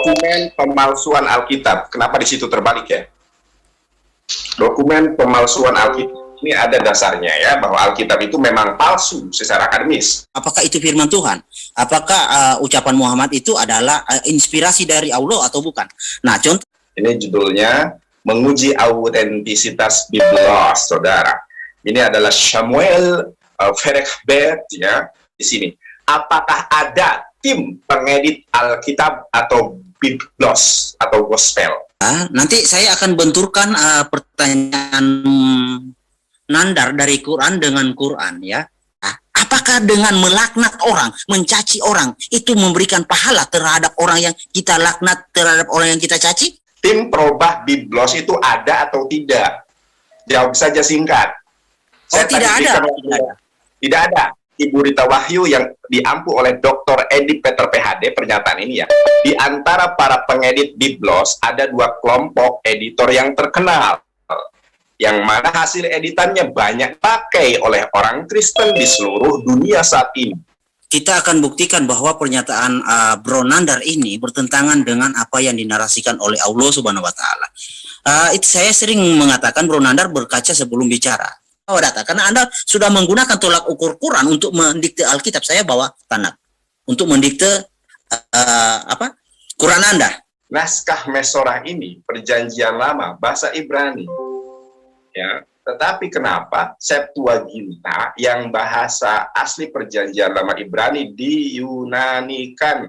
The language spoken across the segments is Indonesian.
dokumen pemalsuan Alkitab. Kenapa di situ terbalik ya? Dokumen pemalsuan Alkitab ini ada dasarnya ya, bahwa Alkitab itu memang palsu secara akademis. Apakah itu firman Tuhan? Apakah ucapan Muhammad itu adalah inspirasi dari Allah atau bukan? Nah, contoh ini judulnya menguji autentisitas Biblos, saudara. Ini adalah Samuel Ferekbet ya di sini. Apakah ada tim pengedit Alkitab atau Biblos atau Gospel? Nanti saya akan benturkan pertanyaan Nandar dari Quran dengan Quran ya. Apakah dengan melaknat orang, mencaci orang, itu memberikan pahala terhadap orang yang kita laknat, terhadap orang yang kita caci? Tim perubah Biblos itu ada atau tidak? Jawab saja singkat. Tidak ada. Tidak ada. Ibu Rita Wahyu yang diampu oleh Dr. Edi Peter PhD, pernyataan ini ya. Di antara para pengedit Biblos ada dua kelompok editor yang terkenal, yang mana hasil editannya banyak pakai oleh orang Kristen di seluruh dunia saat ini. Kita akan buktikan bahwa pernyataan Bro Nandar ini bertentangan dengan apa yang dinarasikan oleh Allah Subhanahu wa Ta'ala. Itu saya sering mengatakan Bro Nandar berkaca sebelum bicara. Karena Anda sudah menggunakan tolak ukur Quran untuk mendikte Alkitab, saya bawa tanah untuk mendikte Quran Anda. Naskah Mesorah ini perjanjian lama bahasa Ibrani. Ya, tetapi kenapa Septuaginta yang bahasa asli perjanjian lama Ibrani diyunanikan?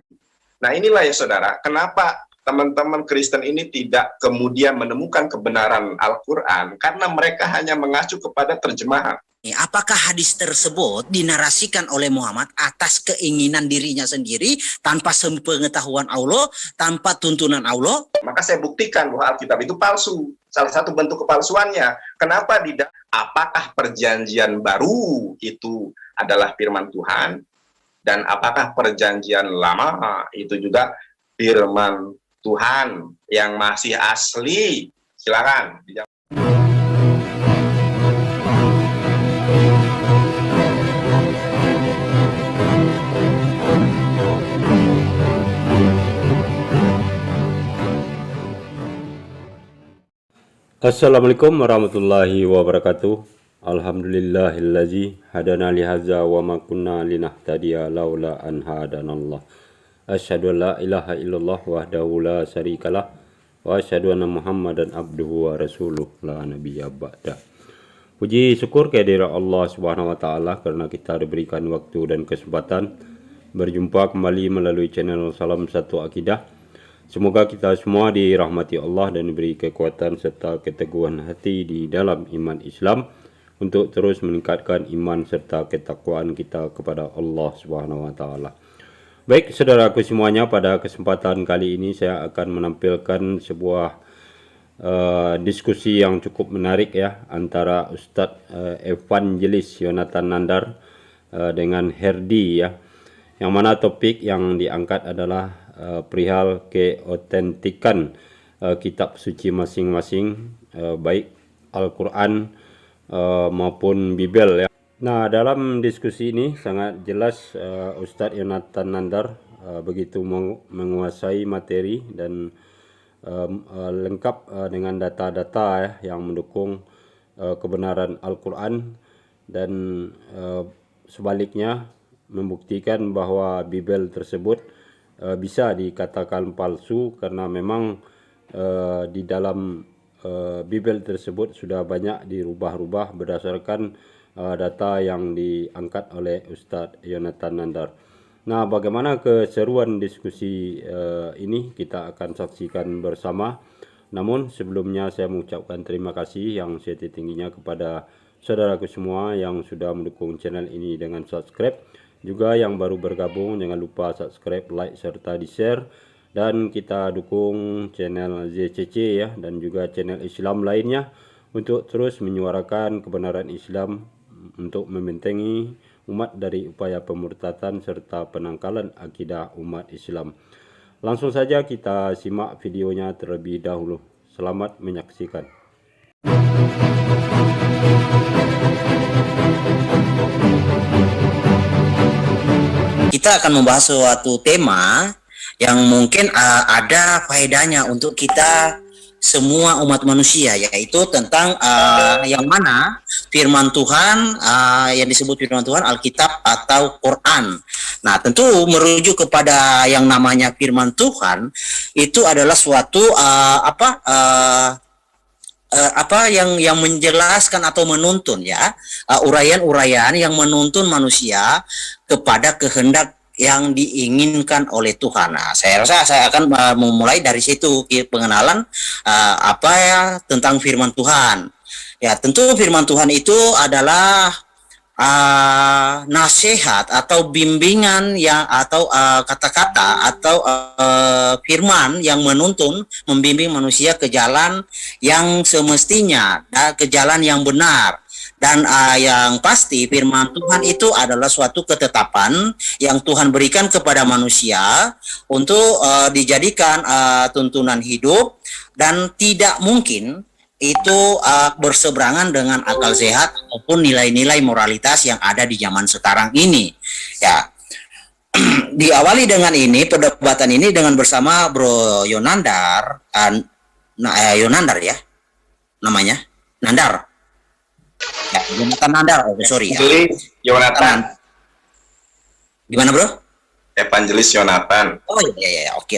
Nah, inilah ya saudara, kenapa teman-teman Kristen ini tidak kemudian menemukan kebenaran Al-Quran, karena mereka hanya mengacu kepada terjemahan. Apakah hadis tersebut dinarasikan oleh Muhammad atas keinginan dirinya sendiri, tanpa sepengetahuan Allah, tanpa tuntunan Allah? Maka saya buktikan bahwa Alkitab itu palsu. Salah satu bentuk kepalsuannya. Kenapa tidak? Apakah perjanjian baru itu adalah firman Tuhan? Dan apakah perjanjian lama itu juga firman Tuhan yang masih asli? Silakan. Assalamualaikum warahmatullahi wabarakatuh. Alhamdulillahillazi hadana lihaza wa ma kunna linahtadiya laula an hadanallah. Asyhadu an la ilaha illallah wahdahu la syarikalah wa asyhadu anna Muhammadan abduhu wa rasuluh la nabiyya ba'da. Puji syukur kehadirat Allah Subhanahu wa taala karena kita diberikan waktu dan kesempatan berjumpa kembali melalui channel Salam Satu Akidah. Semoga kita semua dirahmati Allah dan diberi kekuatan serta keteguhan hati di dalam iman Islam untuk terus meningkatkan iman serta ketakwaan kita kepada Allah Subhanahu wa taala. Baik, saudaraku semuanya, pada kesempatan kali ini saya akan menampilkan sebuah diskusi yang cukup menarik ya antara Ustadz Evangelis Yonatan Nandar dengan Herdi ya. Yang mana topik yang diangkat adalah perihal keotentikan kitab suci masing-masing, baik Al-Quran maupun Bibel ya. Nah, dalam diskusi ini sangat jelas Ustadz Yonatan Nandar begitu menguasai materi dan lengkap dengan data-data ya, yang mendukung kebenaran Al-Quran, dan sebaliknya membuktikan bahwa Bibel tersebut bisa dikatakan palsu karena memang di dalam Bibel tersebut sudah banyak dirubah-rubah berdasarkan data yang diangkat oleh Ustadz Yonatan Nandar. Nah, bagaimana keseruan diskusi ini kita akan saksikan bersama. Namun sebelumnya saya mengucapkan terima kasih yang setitingginya kepada saudaraku semua yang sudah mendukung channel ini dengan subscribe. Juga yang baru bergabung, jangan lupa subscribe, like, serta di-share. Dan kita dukung channel ZCC ya, dan juga channel Islam lainnya untuk terus menyuarakan kebenaran Islam untuk membentengi umat dari upaya pemurtatan serta penangkalan akidah umat Islam. Langsung saja kita simak videonya terlebih dahulu. Selamat menyaksikan. Kita akan membahas suatu tema yang mungkin ada faedahnya untuk kita semua umat manusia, yaitu tentang yang mana firman Tuhan, yang disebut firman Tuhan Alkitab atau Quran. Nah, tentu merujuk kepada yang namanya firman Tuhan itu adalah suatu yang menjelaskan atau menuntun ya, uraian-uraian yang menuntun manusia kepada kehendak yang diinginkan oleh Tuhan. Nah, saya rasa saya akan memulai dari situ pengenalan tentang firman Tuhan. Ya, tentu firman Tuhan itu adalah nasihat atau bimbingan yang atau kata-kata atau firman yang menuntun, membimbing manusia ke jalan yang semestinya, ke jalan yang benar. Dan yang pasti firman Tuhan itu adalah suatu ketetapan yang Tuhan berikan kepada manusia untuk dijadikan tuntunan hidup, dan tidak mungkin itu berseberangan dengan akal sehat maupun nilai-nilai moralitas yang ada di zaman sekarang ini. Ya, diawali dengan ini, perdebatan ini dengan bersama Bro Yonandar, Yonandar ya namanya, Nandar. Ya, Jonathan Nandar, sorry ya. Yonatan. Gimana bro? Evangelis Yonatan. Oh iya, oke.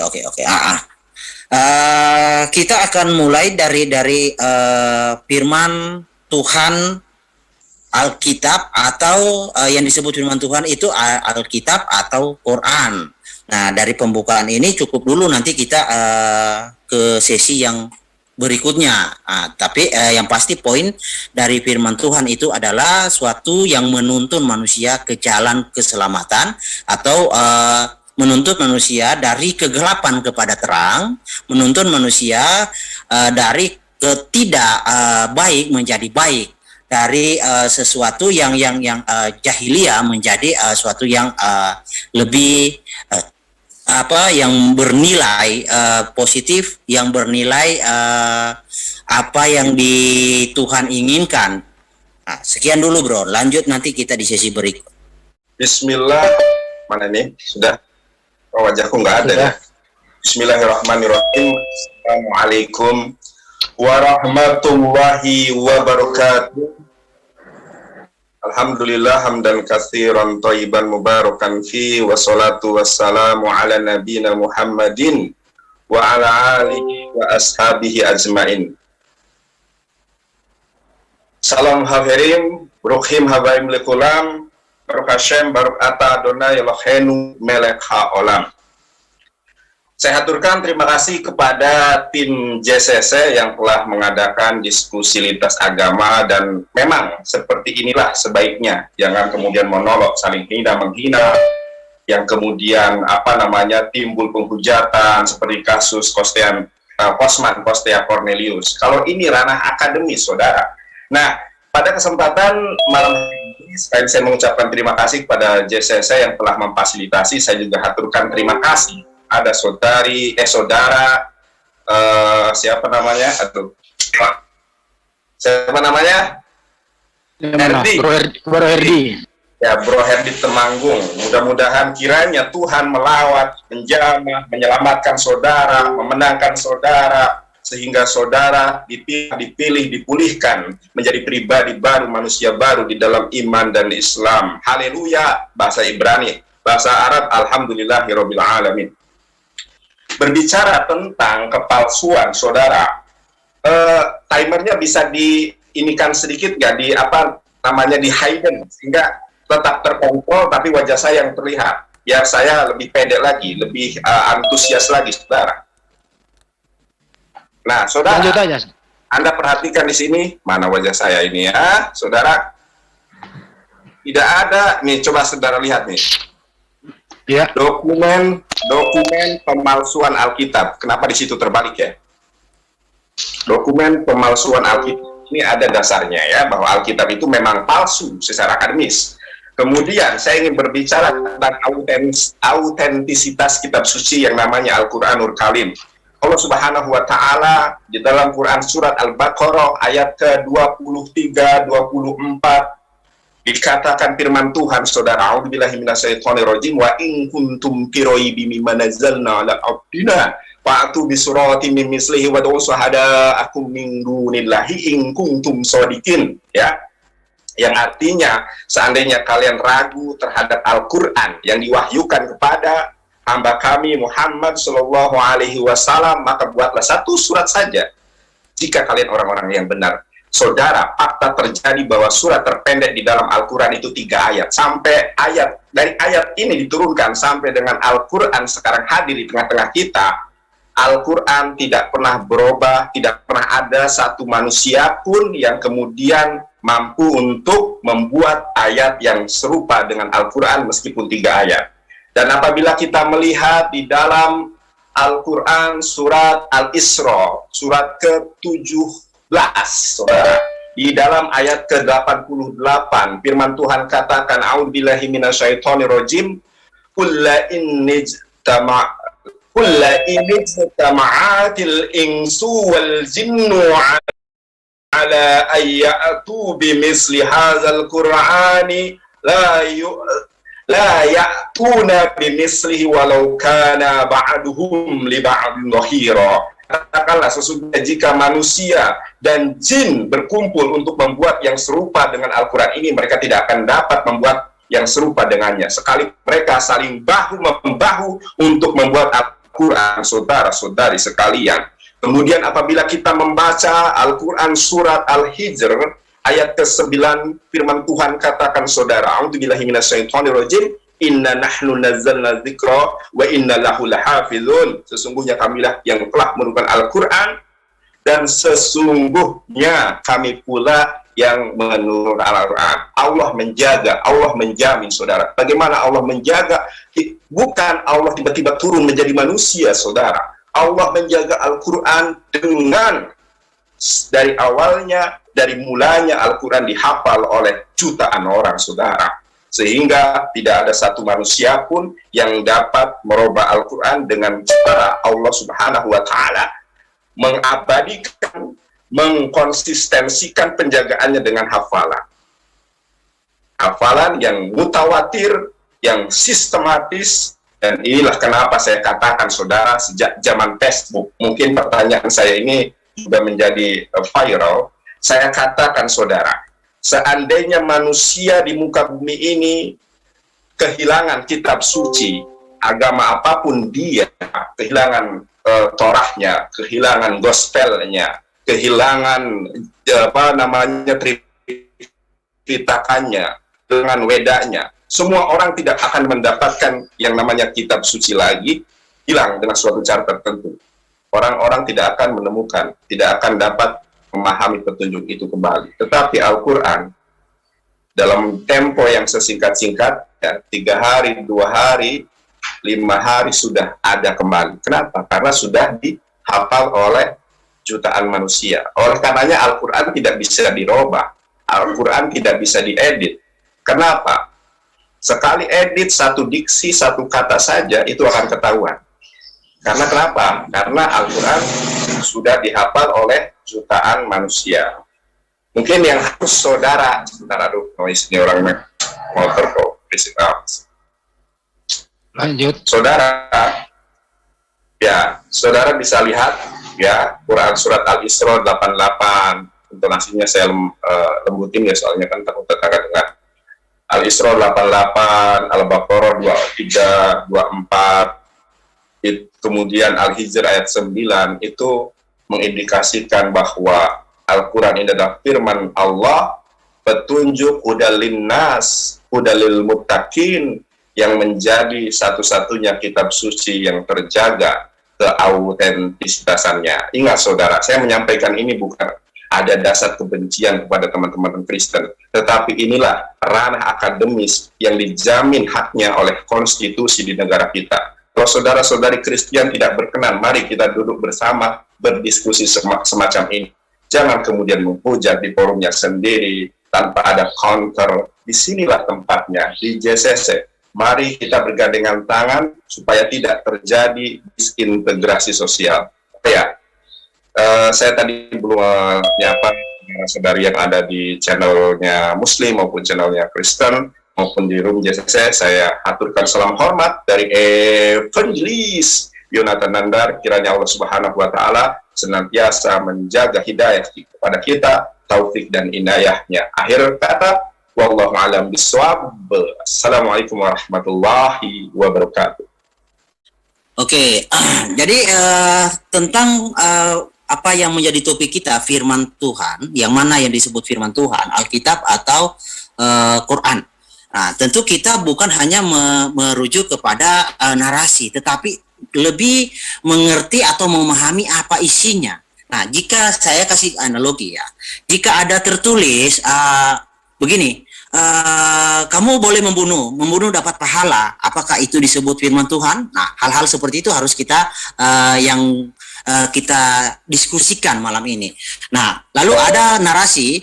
Kita akan mulai dari firman Tuhan Alkitab atau yang disebut firman Tuhan itu Alkitab atau Quran. Nah, dari pembukaan ini cukup dulu, nanti kita ke sesi yang berikutnya. Tapi yang pasti poin dari firman Tuhan itu adalah suatu yang menuntun manusia ke jalan keselamatan atau menuntut manusia dari kegelapan kepada terang, menuntun manusia dari ketidak baik menjadi baik, dari sesuatu yang jahiliyah menjadi suatu yang lebih yang bernilai positif, yang bernilai apa yang di Tuhan inginkan. Nah, sekian dulu bro, lanjut nanti kita di sesi berikut. Bismillah, mana nih? Sudah? Oh, wajahku nggak ada ya. Bismillahirrahmanirrahim. Assalamualaikum warahmatullahi wabarakatuh. Alhamdulillah hamdan katsiran thayyiban mubarakan fi, wassalatu wassalamu ala nabiyina Muhammadin wa ala alihi wa ashabihi ajmain. Salam hafirim, brukhim habaim likulam, baruk Hashem, baruk ata Adonai Eloheinu melek haolam. Saya haturkan terima kasih kepada tim JCC yang telah mengadakan diskusi lintas agama, dan memang seperti inilah sebaiknya, jangan kemudian monolog saling hina menghina, yang kemudian timbul penghujatan seperti kasus Kosman Kostea Cornelius. Kalau ini ranah akademis, saudara. Nah, pada kesempatan malam ini, selain saya mengucapkan terima kasih kepada JCC yang telah memfasilitasi, saya juga haturkan terima kasih ada saudara siapa namanya? Bro Herdi. Ya, Bro Herdi Temanggung. Mudah-mudahan kiranya Tuhan melawat, menjamah, menyelamatkan saudara, memenangkan saudara, sehingga saudara dipilih, dipulihkan menjadi pribadi baru, manusia baru di dalam iman dan Islam. Haleluya. Bahasa Ibrani, bahasa Arab, alhamdulillahirabbil alamin. Berbicara tentang kepalsuan, saudara, timernya bisa diinikan sedikit nggak, di hidden, sehingga tetap terkontrol tapi wajah saya yang terlihat, biar saya lebih pede lagi, lebih antusias lagi, saudara. Nah, saudara, lanjut aja. Anda perhatikan di sini, mana wajah saya ini ya, saudara? Tidak ada, nih coba saudara lihat nih. Ya. Dokumen pemalsuan Alkitab. Kenapa di situ terbalik ya? Dokumen pemalsuan Alkitab ini ada dasarnya ya, bahwa Alkitab itu memang palsu secara akademis. Kemudian saya ingin berbicara tentang autentisitas kitab suci yang namanya Al-Qur'anul Karim. Allah Subhanahu wa taala di dalam Quran surat Al-Baqarah ayat ke-23, 24, Dikatakan firman Tuhan, saudara, a'udzubillahi minasyaitonirrajim, wa in kuntum fi raibin mimma nazzalna ala abdina fa'tu bi suratin min mislihi wa da'u syuhada'akum min dunillahi in kuntum shadiqin, ya. Yang artinya, seandainya kalian ragu terhadap Al-Qur'an yang diwahyukan kepada hamba kami Muhammad Shallallahu Alaihi Wasallam, maka buatlah satu surat saja jika kalian orang-orang yang benar. Saudara, fakta terjadi bahwa surat terpendek di dalam Al-Quran itu 3 ayat. Sampai dari ayat ini diturunkan sampai dengan Al-Quran sekarang hadir di tengah-tengah kita, Al-Quran tidak pernah berubah, tidak pernah ada satu manusia pun yang kemudian mampu untuk membuat ayat yang serupa dengan Al-Quran meskipun 3 ayat. Dan apabila kita melihat di dalam Al-Quran surat Al-Isra, surat ke-17, saudara, di dalam ayat ke-88 firman Tuhan katakan, a'udzubillahi minasyaitonirrajim, kulla inijtama'atil insu wal jinnu ala ayyatu bimisli hadzal qur'ani la ya'tuna bimislihi walau kana ba'duhum li ba'din dhahira. Katakanlah, sesungguhnya jika manusia dan jin berkumpul untuk membuat yang serupa dengan Al-Quran ini, mereka tidak akan dapat membuat yang serupa dengannya. Sekali mereka saling bahu-membahu untuk membuat Al-Quran, saudara-saudari sekalian. Kemudian apabila kita membaca Al-Quran surat Al-Hijr, ayat ke-9, firman Tuhan katakan, saudara, a'udzubillahi minasyaitonirrajim, inna nahnu nazzalna dzikra wa inna lahu lahafizun. Sesungguhnya kamilah yang telah menurunkan Al-Quran dan sesungguhnya kami pula yang menurunkan Al-Quran. Allah menjaga, Allah menjamin, saudara. Bagaimana Allah menjaga? Bukan Allah tiba-tiba turun menjadi manusia, saudara. Allah menjaga Al-Quran dengan dari awalnya, dari mulanya Al-Quran dihafal oleh jutaan orang, saudara. Sehingga tidak ada satu manusia pun yang dapat merubah Al-Quran dengan cara Allah Subhanahu wa Ta'ala mengabadikan, mengkonsistensikan penjagaannya dengan hafalan. Hafalan yang mutawatir, yang sistematis, dan inilah kenapa saya katakan, saudara, sejak zaman Facebook, mungkin pertanyaan saya ini juga menjadi viral, saya katakan, saudara, seandainya manusia di muka bumi ini kehilangan kitab suci, agama apapun dia, kehilangan Torahnya, kehilangan gospelnya, kehilangan tripitakannya, dengan wedanya, semua orang tidak akan mendapatkan yang namanya kitab suci lagi, hilang dengan suatu cara tertentu. Orang-orang tidak akan menemukan, tidak akan dapat memahami petunjuk itu kembali. Tetapi Al-Quran dalam tempo yang sesingkat-singkat, ya, 3 hari, 2 hari, 5 hari sudah ada kembali. Kenapa? Karena sudah dihafal oleh jutaan manusia. Oleh karenanya Al-Quran tidak bisa dirubah, Al-Quran tidak bisa diedit. Kenapa? Sekali edit satu diksi, satu kata saja itu akan ketahuan. Karena kenapa? Karena Al-Quran sudah dihafal oleh jutaan manusia. Mungkin yang harus saudara, sebentar, aduh, noise ini orang motor kok, Lanjut. Saudara, ya, saudara bisa lihat, ya, Quran surat Al-Isra 88, intonasinya saya lembutin ya, soalnya kan takut tetangga dengar. Al-Isra 88, Al-Baqarah 23, 24, kemudian Al-Hijr ayat 9 itu mengindikasikan bahwa Al-Quran ini adalah firman Allah, petunjuk hudalin nas, hudalil muttaqin, yang menjadi satu-satunya kitab suci yang terjaga keautentisitasannya. Ingat, saudara, saya menyampaikan ini bukan ada dasar kebencian kepada teman-teman Kristen, tetapi inilah ranah akademis yang dijamin haknya oleh konstitusi di negara kita. Kalau saudara-saudari Kristen tidak berkenan, mari kita duduk bersama berdiskusi semacam ini. Jangan kemudian menghujat di forumnya sendiri tanpa ada counter. Disinilah tempatnya, di JCC. Mari kita bergandengan tangan supaya tidak terjadi disintegrasi sosial. Ya, saya tadi belum menyapa saudari yang ada di channelnya Muslim maupun channelnya Kristen maupun di Room JCC, saya aturkan salam hormat dari Evangelis Yonatan Nandar. Kiranya Allah Subhanahu wa Ta'ala senantiasa menjaga hidayah kepada kita, taufik dan inayahnya. Akhir kata, wallahu a'lam bishawab. Assalamualaikum warahmatullahi wabarakatuh. Oke, jadi tentang apa yang menjadi topik kita, firman Tuhan, yang mana yang disebut firman Tuhan, Alkitab atau Quran. Nah, tentu kita bukan hanya merujuk kepada narasi, tetapi lebih mengerti atau memahami apa isinya. Nah, jika saya kasih analogi ya, jika ada tertulis begini, kamu boleh membunuh dapat pahala, apakah itu disebut firman Tuhan? Nah, hal-hal seperti itu harus kita kita diskusikan malam ini. Nah, lalu ada narasi,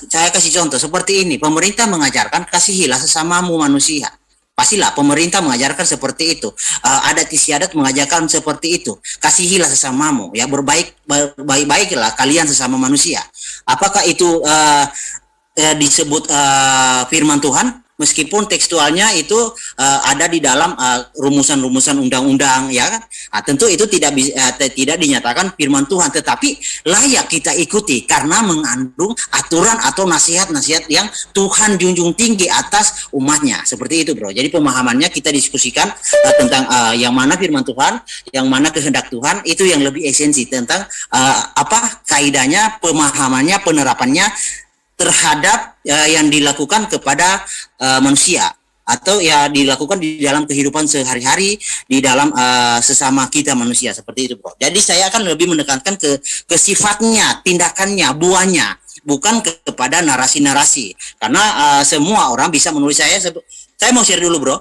saya kasih contoh seperti ini, pemerintah mengajarkan kasihilah sesamamu manusia. Pastilah pemerintah mengajarkan seperti itu. Adat istiadat mengajarkan seperti itu. Kasihilah sesamamu, ya, baik-baiklah kalian sesama manusia. Apakah itu disebut firman Tuhan? Meskipun tekstualnya itu ada di dalam rumusan-rumusan undang-undang, ya kan? Nah, tentu itu tidak dinyatakan firman Tuhan, tetapi layak kita ikuti karena mengandung aturan atau nasihat-nasihat yang Tuhan junjung tinggi atas umatnya. Seperti itu, bro. Jadi pemahamannya kita diskusikan tentang yang mana firman Tuhan, yang mana kehendak Tuhan, itu yang lebih esensi tentang apa kaidahnya, pemahamannya, penerapannya terhadap yang dilakukan kepada manusia atau ya dilakukan di dalam kehidupan sehari-hari di dalam sesama kita manusia, seperti itu, bro. Jadi saya akan lebih menekankan ke sifatnya, tindakannya, buahnya, bukan kepada narasi-narasi, karena semua orang bisa menulis. Saya mau share dulu, bro.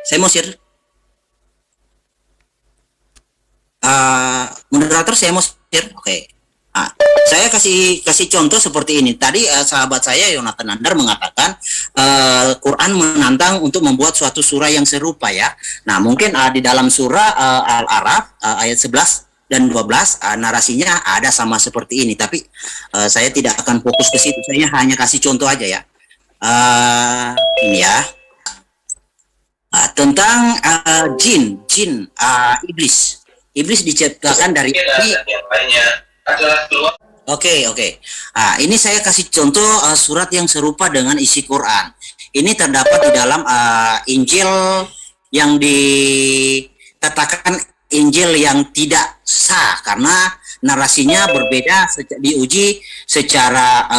Saya mau share. Moderator, saya mau share. Oke. Nah, saya kasih contoh seperti ini. Tadi sahabat saya Yonatan Nandar mengatakan Quran menantang untuk membuat suatu surah yang serupa, ya. Nah, mungkin di dalam surah Al-A'raf ayat 11 dan 12 narasinya ada sama seperti ini, tapi saya tidak akan fokus ke situ. Saya hanya kasih contoh aja, ya. Ini ya. Tentang jin, iblis. Iblis diciptakan dari api. Oke. Ini saya kasih contoh surat yang serupa dengan isi Quran. Ini terdapat di dalam Injil yang dikatakan Injil yang tidak sah karena narasinya berbeda, diuji secara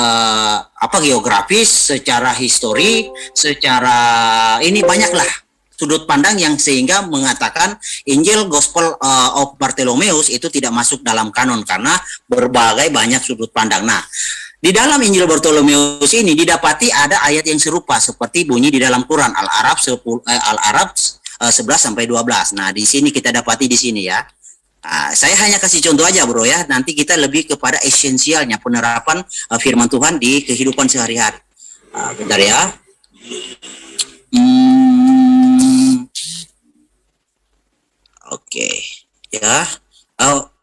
geografis, secara histori, secara ini banyaklah sudut pandang yang sehingga mengatakan Injil Gospel of Bartholomeus itu tidak masuk dalam kanon karena berbagai banyak sudut pandang. Nah, di dalam Injil Bartholomeus ini didapati ada ayat yang serupa seperti bunyi di dalam Quran Al-A'raf 11 sampai 12. Nah, di sini kita dapati di sini, ya. Saya hanya kasih contoh aja, bro, ya. Nanti kita lebih kepada esensialnya penerapan firman Tuhan di kehidupan sehari-hari. Bentar ya. Oke, ya.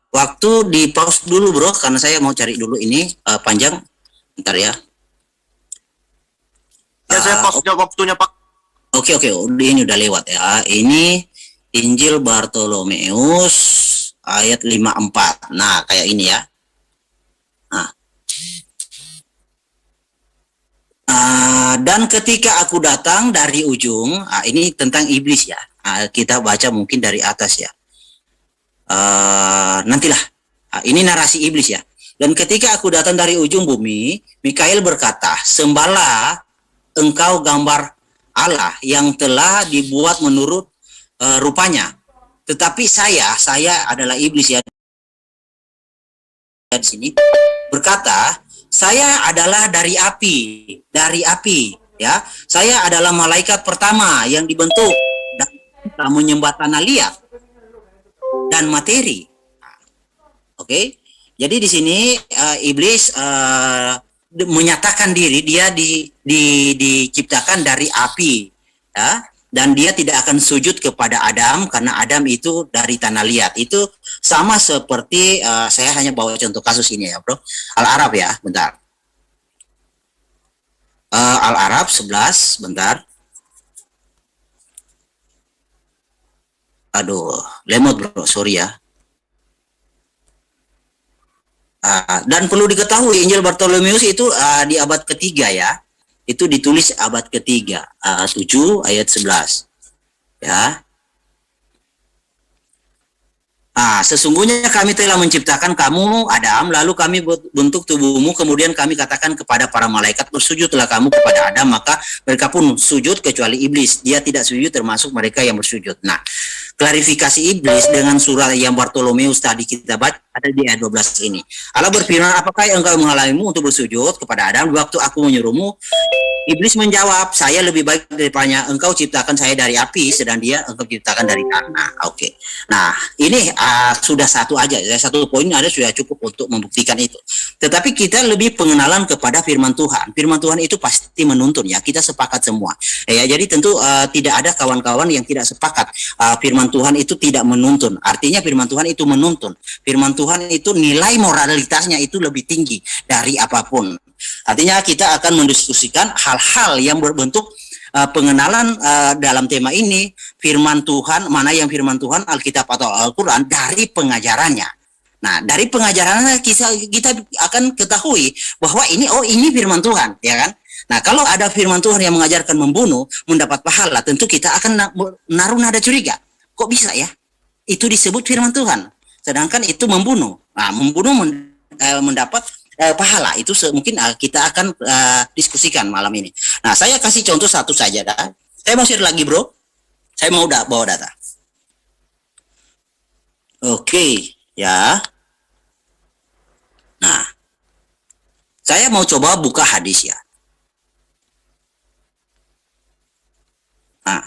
Waktu di pause dulu, bro, karena saya mau cari dulu ini panjang. Bentar ya. Ya, saya pause waktunya, Pak. Oke, ini udah lewat, ya. Ini Injil Bartholomeus ayat 54. Nah, kayak ini, ya. Dan ketika aku datang dari ujung, ini tentang iblis, ya. Kita baca mungkin dari atas, ya. Nantilah. Ini narasi iblis, ya. Dan ketika aku datang dari ujung bumi, Mikail berkata, sembahlah engkau gambar Allah yang telah dibuat menurut rupanya. Tetapi saya adalah iblis, ya. Di sini berkata, saya adalah dari api, ya. Saya adalah malaikat pertama yang dibentuk dan menyembah tanah liat dan materi. Oke. Jadi di sini iblis menyatakan diri dia diciptakan dari api, ya. Dan dia tidak akan sujud kepada Adam karena Adam itu dari tanah liat. Itu sama seperti saya hanya bawa contoh kasus ini ya, Bro. Al-Arab ya, bentar. Al-Arab 11, bentar. Aduh, lemot Bro, sorry ya. Dan perlu diketahui Injil Bartolomeus itu di abad ketiga ya. Itu ditulis abad ketiga, 7 ayat 11. Ya. Sesungguhnya kami telah menciptakan kamu, Adam, lalu kami bentuk tubuhmu, kemudian kami katakan kepada para malaikat, bersujudlah kamu kepada Adam, maka mereka pun sujud kecuali iblis. Dia tidak sujud termasuk mereka yang bersujud. Nah, klarifikasi iblis dengan surah yang Bartolomeus tadi kita baca ada di ayat 12 ini. Allah berfirman, apakah engkau menghalangimu untuk bersujud kepada Adam waktu aku menyuruhmu? Iblis menjawab, saya lebih baik daripadanya. Engkau ciptakan saya dari api, sedang dia engkau ciptakan dari tanah. Oke. Nah, ini sudah satu aja. Satu poin ada sudah cukup untuk membuktikan itu. Tetapi kita lebih pengenalan kepada firman Tuhan. Firman Tuhan itu pasti menuntun ya. Kita sepakat semua. Ya, jadi tentu tidak ada kawan-kawan yang tidak sepakat. Firman Tuhan itu tidak menuntun. Artinya firman Tuhan itu menuntun. Firman Tuhan itu nilai moralitasnya itu lebih tinggi dari apapun. Artinya kita akan mendiskusikan hal-hal yang berbentuk pengenalan dalam tema ini, firman Tuhan, mana yang firman Tuhan, Alkitab atau Al-Quran, dari pengajarannya. Nah, dari pengajarannya kita akan ketahui bahwa ini firman Tuhan, ya kan? Nah, kalau ada firman Tuhan yang mengajarkan membunuh, mendapat pahala, tentu kita akan menaruh nada curiga. Kok bisa ya? Itu disebut firman Tuhan. Sedangkan itu membunuh. Nah, membunuh mendapat pahala. Itu mungkin kita akan diskusikan malam ini. Nah, saya kasih contoh satu saja dah. Saya mau share lagi, Bro. Saya mau bawa data. Oke, ya. Nah, saya mau coba buka hadis ya. Nah,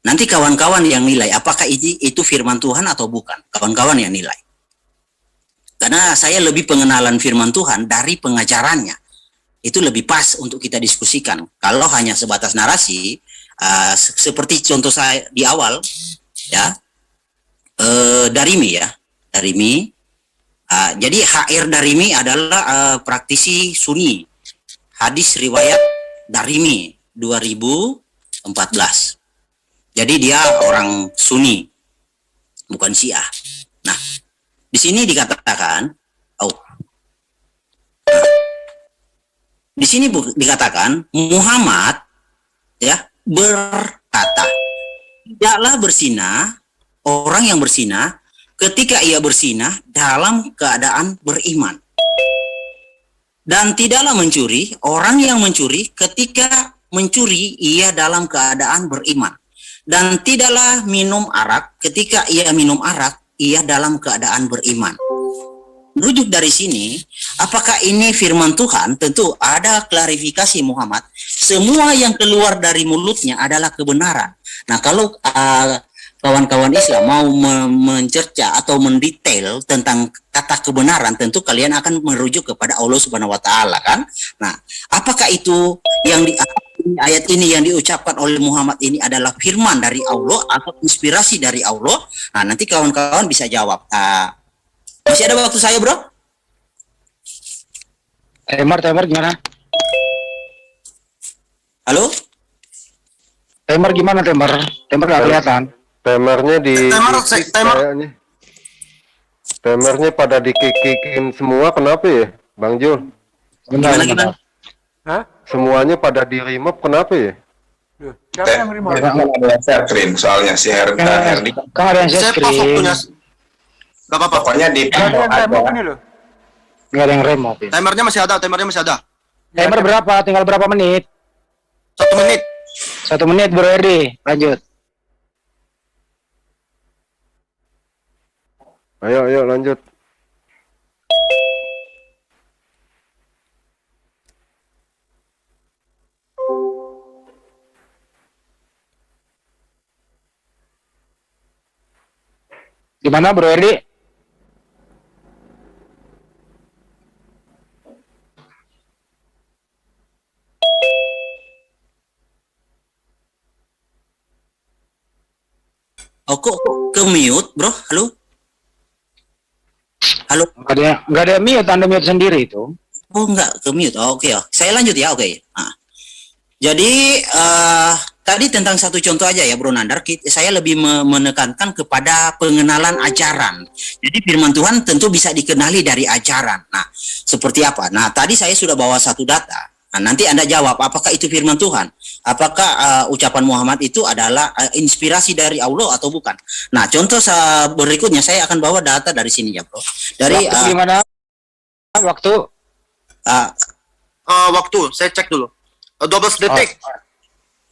nanti kawan-kawan yang nilai apakah itu firman Tuhan atau bukan. Kawan-kawan yang nilai. Karena saya lebih pengenalan firman Tuhan dari pengajarannya. Itu lebih pas untuk kita diskusikan. Kalau hanya sebatas narasi, seperti contoh saya di awal, ya, Darimi ya. Darimi. Jadi HR Darimi adalah praktisi Sunni. Hadis riwayat Darimi 2014. Jadi dia orang Sunni, bukan Syiah. Nah, di sini dikatakan, di sini dikatakan Muhammad ya berkata, tidaklah bersinah orang yang bersinah ketika ia bersinah dalam keadaan beriman, dan tidaklah mencuri orang yang mencuri ketika mencuri ia dalam keadaan beriman, dan tidaklah minum arak ketika ia minum arak ia dalam keadaan beriman. Rujuk dari sini, apakah ini firman Tuhan? Tentu ada klarifikasi Muhammad. Semua yang keluar dari mulutnya adalah kebenaran. Nah, kalau kawan-kawan Islam mau mencerca atau mendetail tentang kata kebenaran, tentu kalian akan merujuk kepada Allah Subhanahu wa taala kan? Nah, apakah itu yang di ayat ini yang diucapkan oleh Muhammad ini adalah firman dari Allah atau inspirasi dari Allah? Nah, nanti kawan-kawan bisa jawab. Masih ada waktu saya, Bro? Timer gimana? Halo? Timer gimana, timer? Timer nggak kelihatan. Timernya timernya pada dikikin semua, kenapa ya, Bang Jul? Gimana? Hah? Semuanya pada di remove, kenapa ya? Siapa yang remote? Share screen soalnya si Herdi. Kan ada yang share screen. Gak apa-apa. Pokoknya di Ada yang remote ini loh. Nggak ada yang remote. Ya. Timernya masih ada. Timer berapa? Tinggal berapa menit? 1 menit. 1 menit, Bro Erdi. Lanjut. Ayo lanjut. Gimana, Bro Erdi? Oh, kok ke mute, Bro? Halo? Halo. Nggak ada mute, Anda mute sendiri itu. Oh, enggak ke mute. Oh, oke. Saya lanjut ya. Oke. Nah, jadi tadi tentang satu contoh aja ya, Bro Nandar. Saya lebih menekankan kepada pengenalan ajaran. Jadi firman Tuhan tentu bisa dikenali dari ajaran. Nah, seperti apa? Nah, tadi saya sudah bawa satu data. Nah, nanti Anda jawab, apakah itu firman Tuhan? Apakah ucapan Muhammad itu adalah inspirasi dari Allah atau bukan? Nah, contoh berikutnya saya akan bawa data dari sini ya, Bro. Dari Waktu gimana? Waktu? Waktu, saya cek dulu. 12 detik.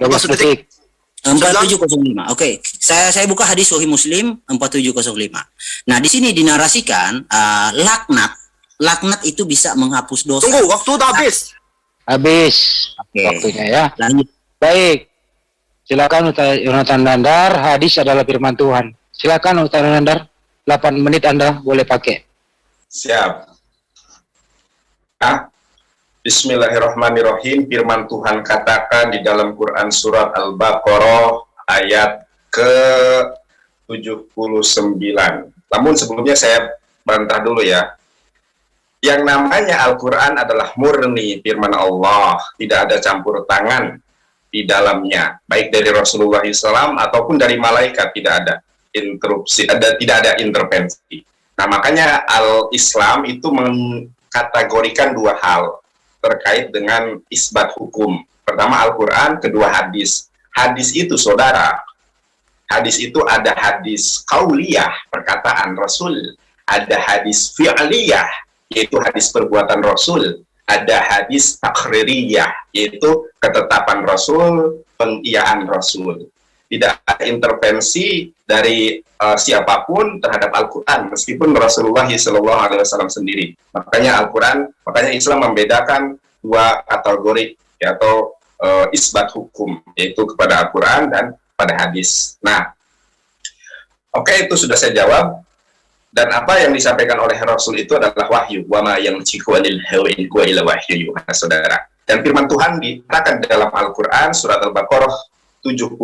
12 detik. 4705. Oke. Saya buka hadis Sahih Muslim 4705. Nah, di sini dinarasikan laknat itu bisa menghapus dosa. Tunggu, waktu udah habis. Habis. Oke. Waktunya ya. Lanjut. Baik. Silakan Yonatan Nandar, hadis adalah firman Tuhan. Silakan Yonatan Nandar, 8 menit Anda boleh pakai. Siap. Bismillahirrahmanirrahim. Firman Tuhan katakan di dalam Quran surat Al-Baqarah ayat ke-79. Namun sebelumnya saya bantah dulu ya. Yang namanya Al-Quran adalah murni firman Allah, tidak ada campur tangan di dalamnya, baik dari Rasulullah SAW ataupun dari malaikat, tidak ada interupsi, tidak ada intervensi. Nah, makanya Al-Islam itu mengkategorikan dua hal terkait dengan isbat hukum. Pertama Al-Quran, kedua hadis. Hadis itu, saudara, hadis itu ada hadis qauliyah, perkataan Rasul, ada hadis fi'liyah, yaitu hadis perbuatan Rasul, ada hadis takririyah, yaitu ketetapan Rasul, pengiyahan Rasul. Tidak ada intervensi dari siapapun terhadap Al-Quran, meskipun Rasulullah SAW sendiri. Makanya makanya Islam membedakan dua kategori, yaitu isbat hukum, yaitu kepada Al-Quran dan pada hadis. Nah, oke, itu sudah saya jawab. Dan apa yang disampaikan oleh Rasul itu adalah wahyu. Wa ma yantiqu anil hawa in huwa illa wahyu, saudara. Dan firman Tuhan dikatakan dalam Al-Qur'an surat Al-Baqarah 79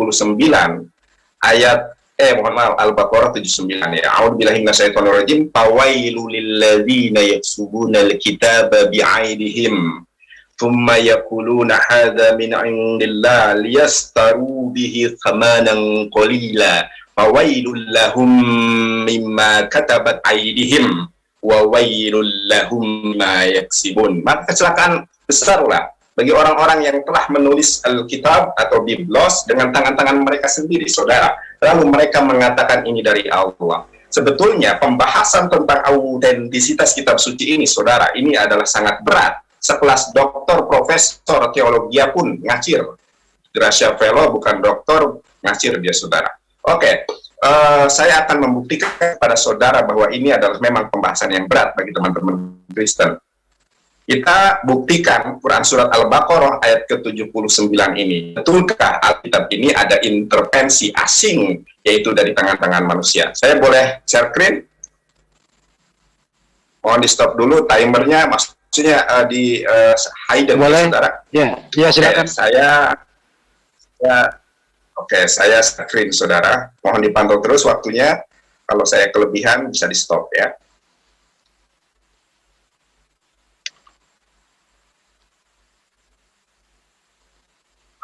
ayat Al-Baqarah 79 ya. A'udzubillahi minasyaitonir rajim. Fawailul lil ladzina yaksubuna al-kitaba bi'aidihim thumma yaquluna hadza min 'indillah liyastaru bihi thamanan qalila. Fawailul lahum mimma katabat aydihim wa wailul lahum ma yaksibun. Maka kecelakaan besarlah bagi orang-orang yang telah menulis Alkitab atau Biblos dengan tangan-tangan mereka sendiri, saudara. Lalu mereka mengatakan ini dari Allah. Sebetulnya pembahasan tentang autentisitas kitab suci ini, saudara, ini adalah sangat berat. Sekelas doktor, profesor, teologi pun ngacir. Gracia Fellow bukan doktor, ngacir dia, saudara. Oke, saya akan membuktikan kepada saudara bahwa ini adalah memang pembahasan yang berat bagi teman-teman Kristen. Kita buktikan Quran Surat Al-Baqarah ayat ke-79 ini. Betulkah Alkitab ini ada intervensi asing, yaitu dari tangan-tangan manusia? Saya boleh share screen? Mohon di stop dulu timernya, maksudnya di hidden, boleh, saudara. Ya, silakan. Oke, saya screen, saudara. Mohon dipantau terus waktunya. Kalau saya kelebihan, bisa di-stop ya.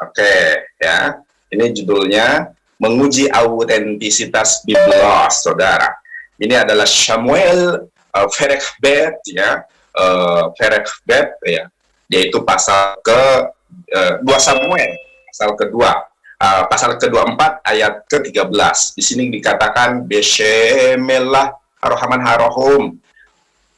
Oke, ya. Ini judulnya, Menguji Autentisitas Biblos, saudara. Ini adalah Samuel Ferekbet, ya. Ferekbet, ya. Yaitu pasal ke-2 Samuel, pasal kedua. Pasal ke-24 ayat ke-13. Di sini dikatakan Bismillah ar-Rahman ar-Rahim.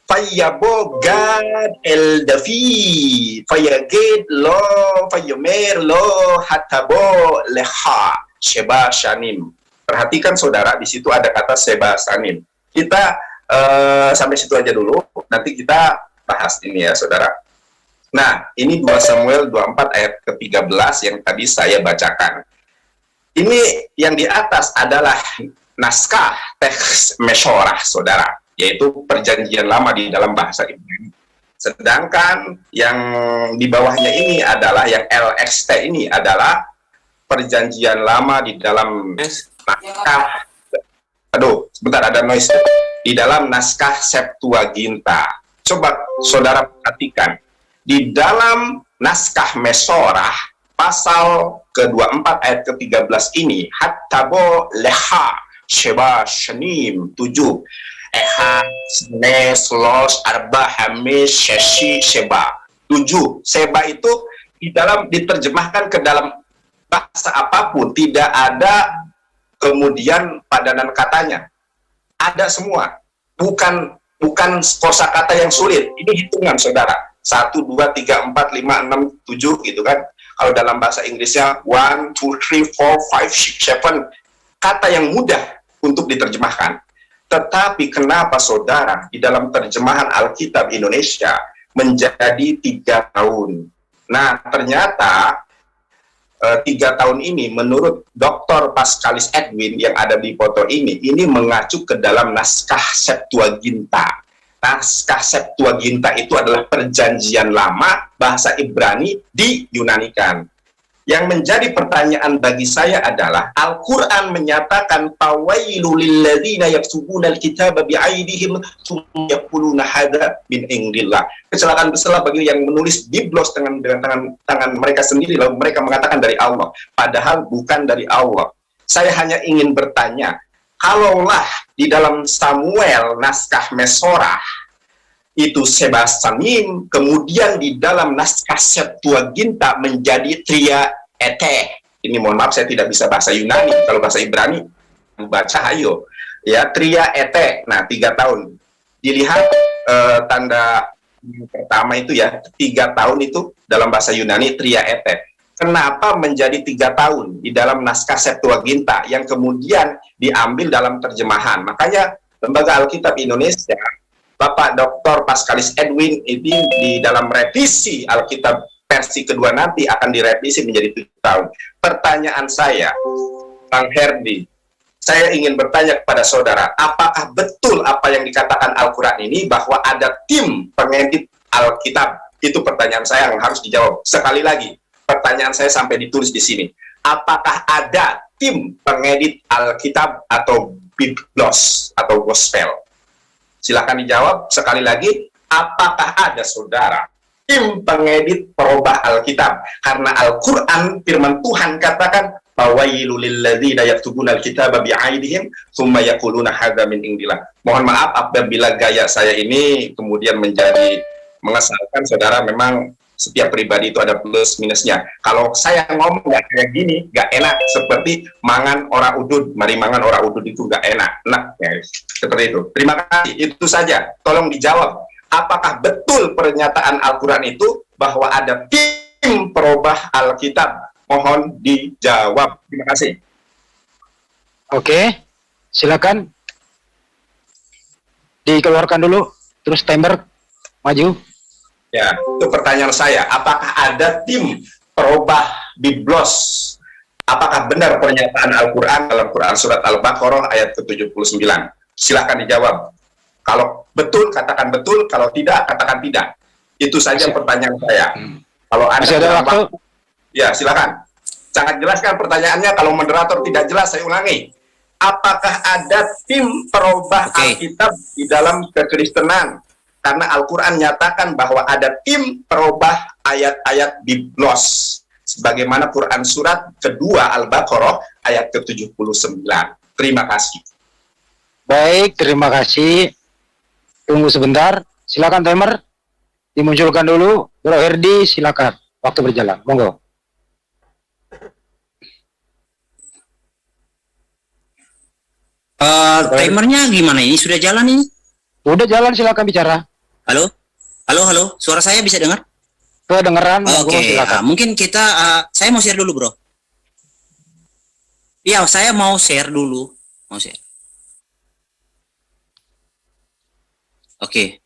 Fayyabogad el-dafi fayyagid lo fayyomer lo hatabo leha sheba shanim. Perhatikan saudara, di situ ada kata sheba shanim. Kita sampai situ aja dulu, nanti kita bahas ini ya saudara. Nah, ini 2 Samuel 24 ayat ke-13 yang tadi saya bacakan. Ini yang di atas adalah naskah teks Mesorah, saudara, yaitu perjanjian lama di dalam bahasa Ibrani. Sedangkan yang di bawahnya ini adalah, yang LXT ini adalah perjanjian lama di dalam naskah. Aduh, sebentar, ada noise. di dalam naskah Septuaginta. Coba saudara perhatikan, di dalam naskah Mesorah pasal ke-24 ayat ke-13 ini, hattabo leha sheba shanim 7 eha sne slos arba hamis shashi sheba 7. Sheba itu diterjemahkan ke dalam bahasa apapun, tidak ada kemudian padanan katanya, ada semua, bukan kosakata yang sulit. Ini hitungan saudara, 1, 2, 3, 4, 5, 6, 7 gitu kan. Kalau dalam bahasa Inggrisnya 1, 2, 3, 4, 5, 6, 7, kata yang mudah untuk diterjemahkan. Tetapi kenapa saudara di dalam terjemahan Alkitab Indonesia menjadi 3 tahun? Nah, ternyata 3 tahun ini menurut Dr. Pascalis Edwin yang ada di foto ini mengacu ke dalam naskah Septuaginta. Naskah Septuaginta itu adalah perjanjian lama bahasa Ibrani diyunanikan. Yang menjadi pertanyaan bagi saya adalah Al-Quran menyatakan fawailul lilladzina yaktubuna al-kitaba bi'aidihim tsumma yaquluna hadza min indillah. Kecelakaan besar bagi yang menulis biblos dengan tangan mereka sendiri lalu mereka mengatakan dari Allah, padahal bukan dari Allah. Saya hanya ingin bertanya, kalaulah di dalam Samuel naskah Mesorah itu Sebasanim, kemudian di dalam naskah Septuaginta menjadi Tria Ete. Ini mohon maaf saya tidak bisa bahasa Yunani, kalau bahasa Ibrani baca hayo. Ya, Tria Ete. Nah, 3 tahun. Dilihat tanda pertama itu ya, 3 tahun itu dalam bahasa Yunani Tria Ete. Kenapa menjadi 3 tahun di dalam naskah Septuaginta yang kemudian diambil dalam terjemahan? Makanya Lembaga Alkitab Indonesia Bapak Dr. Pascalis Edwin ini di dalam revisi Alkitab versi kedua nanti akan direvisi menjadi 7 tahun. Pertanyaan saya, Bang Herdi, saya ingin bertanya kepada saudara, apakah betul apa yang dikatakan Al-Quran ini bahwa ada tim pengedit Alkitab? Itu pertanyaan saya yang harus dijawab. Sekali lagi, pertanyaan saya sampai ditulis di sini. Apakah ada tim pengedit Alkitab atau Biblos atau Gospel? Silakan dijawab sekali lagi, apakah ada saudara tim pengedit perubah Alkitab? Karena Al-Quran firman Tuhan katakan fawailul lilladzina yaktubuna alkitaba bi'aidihim tsumma yaquluna hadza min indillah. Mohon maaf apabila gaya saya ini kemudian menjadi mengesalkan saudara, memang setiap pribadi itu ada plus minusnya. Kalau saya ngomong nggak kayak gini, nggak enak. Seperti mangan ora udud, mari mangan ora udud itu nggak enak. Nah, ya, seperti itu. Terima kasih. Itu saja. Tolong dijawab. Apakah betul pernyataan Al-Quran itu bahwa ada tim perubah Alkitab? Mohon dijawab. Terima kasih. Oke, silakan dikeluarkan dulu. Terus timer maju. Ya, itu pertanyaan saya. Apakah ada tim perubah Biblos? Apakah benar pernyataan Al-Quran dalam Quran Surat Al-Baqarah ayat ke-79? Silahkan dijawab. Kalau betul, katakan betul. Kalau tidak, katakan tidak. Itu saja pertanyaan saya. Kalau Masih ada waktu? Ya, silakan. Sangat jelaskan pertanyaannya. Kalau moderator tidak jelas, saya ulangi. Apakah ada tim perubah Alkitab di dalam kekristenan? Karena Al-Quran nyatakan bahwa ada tim perubah ayat-ayat Biblos. Sebagaimana Quran Surat kedua Al-Baqarah ayat ke-79. Terima kasih. Baik, terima kasih. Tunggu sebentar. Silakan timer. Dimunculkan dulu. Bro Herdi, silakan. Waktu berjalan. Monggo. Timernya gimana ini? Sudah jalan ini? Udah jalan, silakan bicara. Halo? Halo? Suara saya bisa dengar? Kedengeran. Oke, mungkin kita, saya mau share dulu, bro. Iya, saya mau share dulu. Mau share. Oke.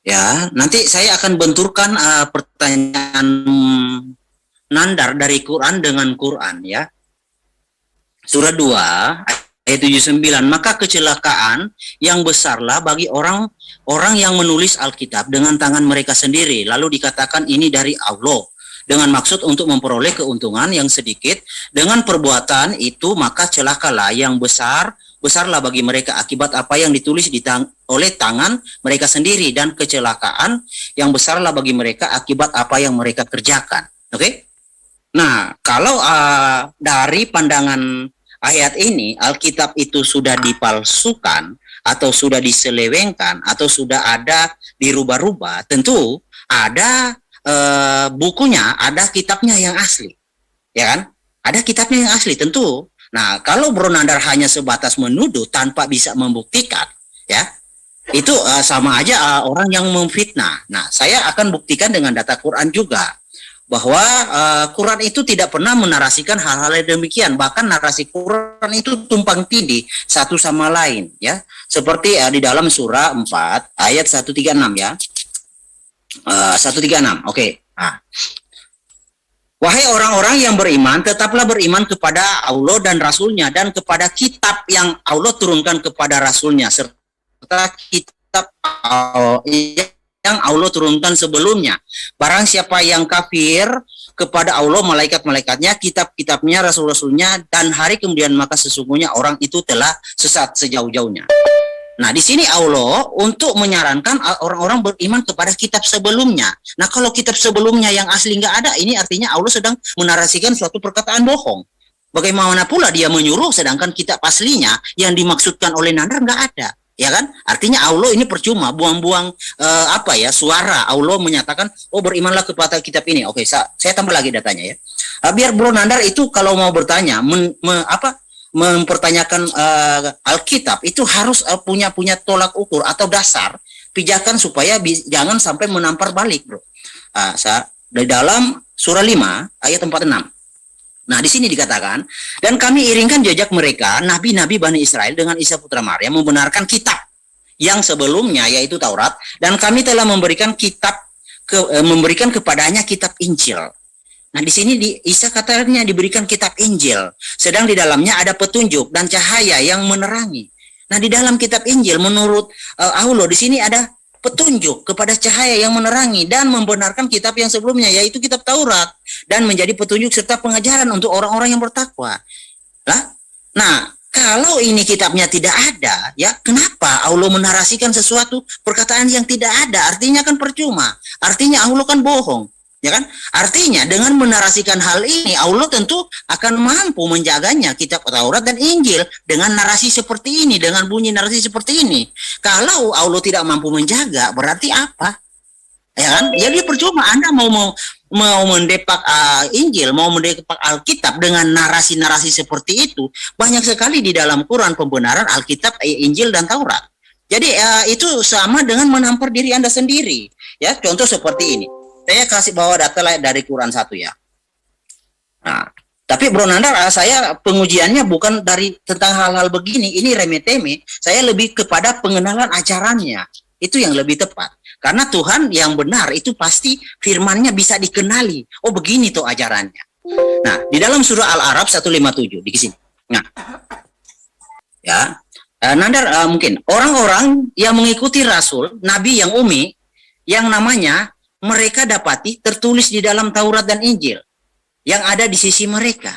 Ya, nanti saya akan benturkan pertanyaan Nandar dari Quran dengan Quran, ya. Surah 2, ayat 79, maka kecelakaan yang besarlah bagi orang yang menulis Alkitab dengan tangan mereka sendiri, lalu dikatakan ini dari Allah, dengan maksud untuk memperoleh keuntungan yang sedikit. Dengan perbuatan itu maka celakalah yang besar besarlah bagi mereka akibat apa yang ditulis oleh tangan mereka sendiri, dan kecelakaan yang besarlah bagi mereka akibat apa yang mereka kerjakan. Oke? Nah, kalau dari pandangan ayat ini, Alkitab itu sudah dipalsukan atau sudah diselewengkan atau sudah ada dirubah-rubah, tentu ada bukunya, ada kitabnya yang asli, ya kan? Ada kitabnya yang asli, tentu. Nah, kalau Bro Nandar hanya sebatas menuduh tanpa bisa membuktikan, ya, itu sama aja orang yang memfitnah. Nah, saya akan buktikan dengan data Quran juga, bahwa Quran itu tidak pernah menarasikan hal-hal yang demikian. Bahkan narasi Quran itu tumpang tindih satu sama lain, ya. Seperti di dalam surah 4 ayat 136, ya. 136, oke. Nah, wahai orang-orang yang beriman, tetaplah beriman kepada Allah dan Rasul-Nya, dan kepada kitab yang Allah turunkan kepada Rasul-Nya, serta kitab yang Allah turunkan sebelumnya. Barang siapa yang kafir kepada Allah, malaikat-malaikatnya, kitab-kitabnya, Rasul-Rasulnya, dan hari kemudian, maka sesungguhnya orang itu telah sesat sejauh-jauhnya. Nah, di sini Allah untuk menyarankan orang-orang beriman kepada kitab sebelumnya. Nah, kalau kitab sebelumnya yang asli nggak ada, ini artinya Allah sedang menarasikan suatu perkataan bohong. Bagaimana pula dia menyuruh sedangkan kitab aslinya yang dimaksudkan oleh Nandar nggak ada, ya kan? Artinya Allah ini percuma buang-buang suara. Allah menyatakan, oh berimanlah kepada kitab ini. Oke, saya tambah lagi datanya, ya. Biar Bro Nandar itu kalau mau bertanya mempertanyakan Alkitab itu harus punya tolak ukur atau dasar pijakan supaya jangan sampai menampar balik, Bro. Di dalam surah 5 ayat 46. Nah, di sini dikatakan, dan kami iringkan jejak mereka, nabi-nabi Bani Israel dengan Isa putra Maryam membenarkan kitab yang sebelumnya, yaitu Taurat, dan kami telah memberikan memberikan kepadanya kitab Injil. Nah, di sini Isa katanya diberikan kitab Injil, sedang di dalamnya ada petunjuk dan cahaya yang menerangi. Nah, di dalam kitab Injil menurut Allah di sini ada petunjuk kepada cahaya yang menerangi dan membenarkan kitab yang sebelumnya, yaitu kitab Taurat, dan menjadi petunjuk serta pengajaran untuk orang-orang yang bertakwa. Nah, kalau ini kitabnya tidak ada, ya kenapa Allah menarasikan sesuatu perkataan yang tidak ada? Artinya kan percuma. Artinya Allah kan bohong. Ya kan? Artinya dengan menarasikan hal ini, Allah tentu akan mampu menjaganya kitab Taurat dan Injil dengan narasi seperti ini, dengan bunyi narasi seperti ini. Kalau Allah tidak mampu menjaga, berarti apa? Ya kan? Jadi percuma Anda mau mendepak Injil, mau mendepak Alkitab dengan narasi-narasi seperti itu. Banyak sekali di dalam Quran pembenaran Alkitab, Injil dan Taurat. Jadi itu sama dengan menampar diri Anda sendiri. Ya, contoh seperti ini. Saya kasih bawa data dari Quran 1, ya. Nah, tapi Bro Nandar, saya pengujiannya bukan tentang hal-hal begini, ini remeh-temeh. Saya lebih kepada pengenalan ajarannya. Itu yang lebih tepat. Karena Tuhan yang benar itu pasti firman-Nya bisa dikenali. Oh, begini tuh ajarannya. Nah, di dalam surah Al-A'raf 157 di sini. Nah, ya, Nandar mungkin orang-orang yang mengikuti Rasul, Nabi yang umi, yang namanya mereka dapati tertulis di dalam Taurat dan Injil yang ada di sisi mereka.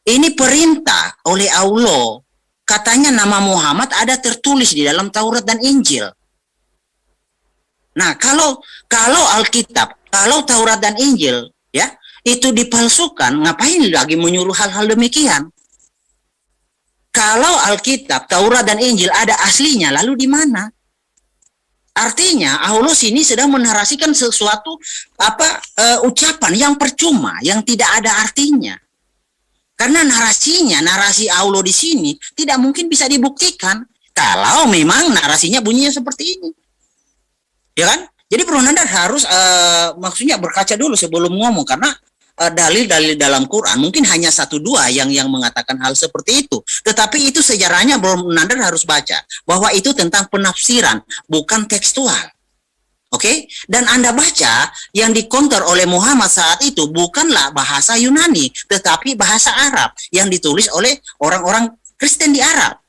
Ini perintah oleh Allah. Katanya nama Muhammad ada tertulis di dalam Taurat dan Injil. Nah, kalau Alkitab, kalau Taurat dan Injil, ya, itu dipalsukan, ngapain lagi menyuruh hal-hal demikian? Kalau Alkitab, Taurat dan Injil ada aslinya, lalu di mana? Artinya Allah sini sedang menarasikan sesuatu ucapan yang percuma, yang tidak ada artinya. Karena narasi Allah di sini tidak mungkin bisa dibuktikan kalau memang narasinya bunyinya seperti ini. Ya kan? Jadi Bro Nandar harus maksudnya berkaca dulu sebelum ngomong, karena dalil-dalil dalam Quran mungkin hanya 1-2 yang mengatakan hal seperti itu. Tetapi itu sejarahnya Bro Nandar harus baca bahwa itu tentang penafsiran, bukan tekstual. Oke? Dan Anda baca yang dikonter oleh Muhammad saat itu bukanlah bahasa Yunani, tetapi bahasa Arab yang ditulis oleh orang-orang Kristen di Arab.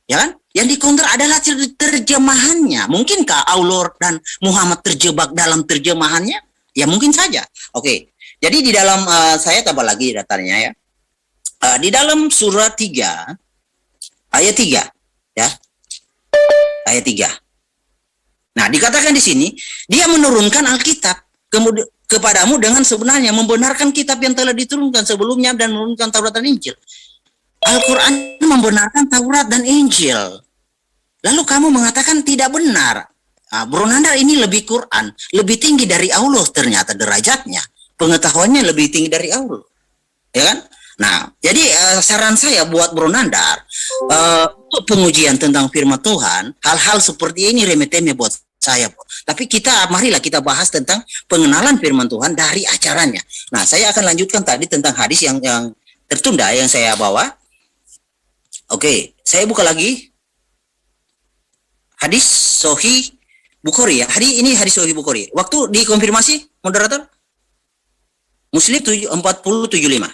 Ya kan? Yang dikonter adalah terjemahannya. Mungkinkah Allah dan Muhammad terjebak dalam terjemahannya? Ya mungkin saja. Oke. Jadi di dalam saya tambah lagi datanya, ya. Di dalam surah 3 ayat 3 ya. Ayat 3. Nah, dikatakan di sini dia menurunkan Alkitab kemudian kepadamu dengan sebenarnya membenarkan kitab yang telah diturunkan sebelumnya dan menurunkan Taurat dan Injil. Al-Quran membenarkan Taurat dan Injil. Lalu kamu mengatakan tidak benar. Nah, Bro Nandar ini lebih Quran, lebih tinggi dari Allah ternyata derajatnya. Pengetahuannya lebih tinggi dari Allah. Ya kan? Nah, jadi saran saya buat Bro Nandar, untuk pengujian tentang firman Tuhan, hal-hal seperti ini remeh-temeh buat saya. Tapi marilah kita bahas tentang pengenalan firman Tuhan dari acaranya. Nah, saya akan lanjutkan tadi tentang hadis yang tertunda yang saya bawa. Oke, saya buka lagi. Hadis Sahih Bukhari ya. Ini hadis Sahih Bukhari. Waktu dikonfirmasi, moderator? Muslim 4075.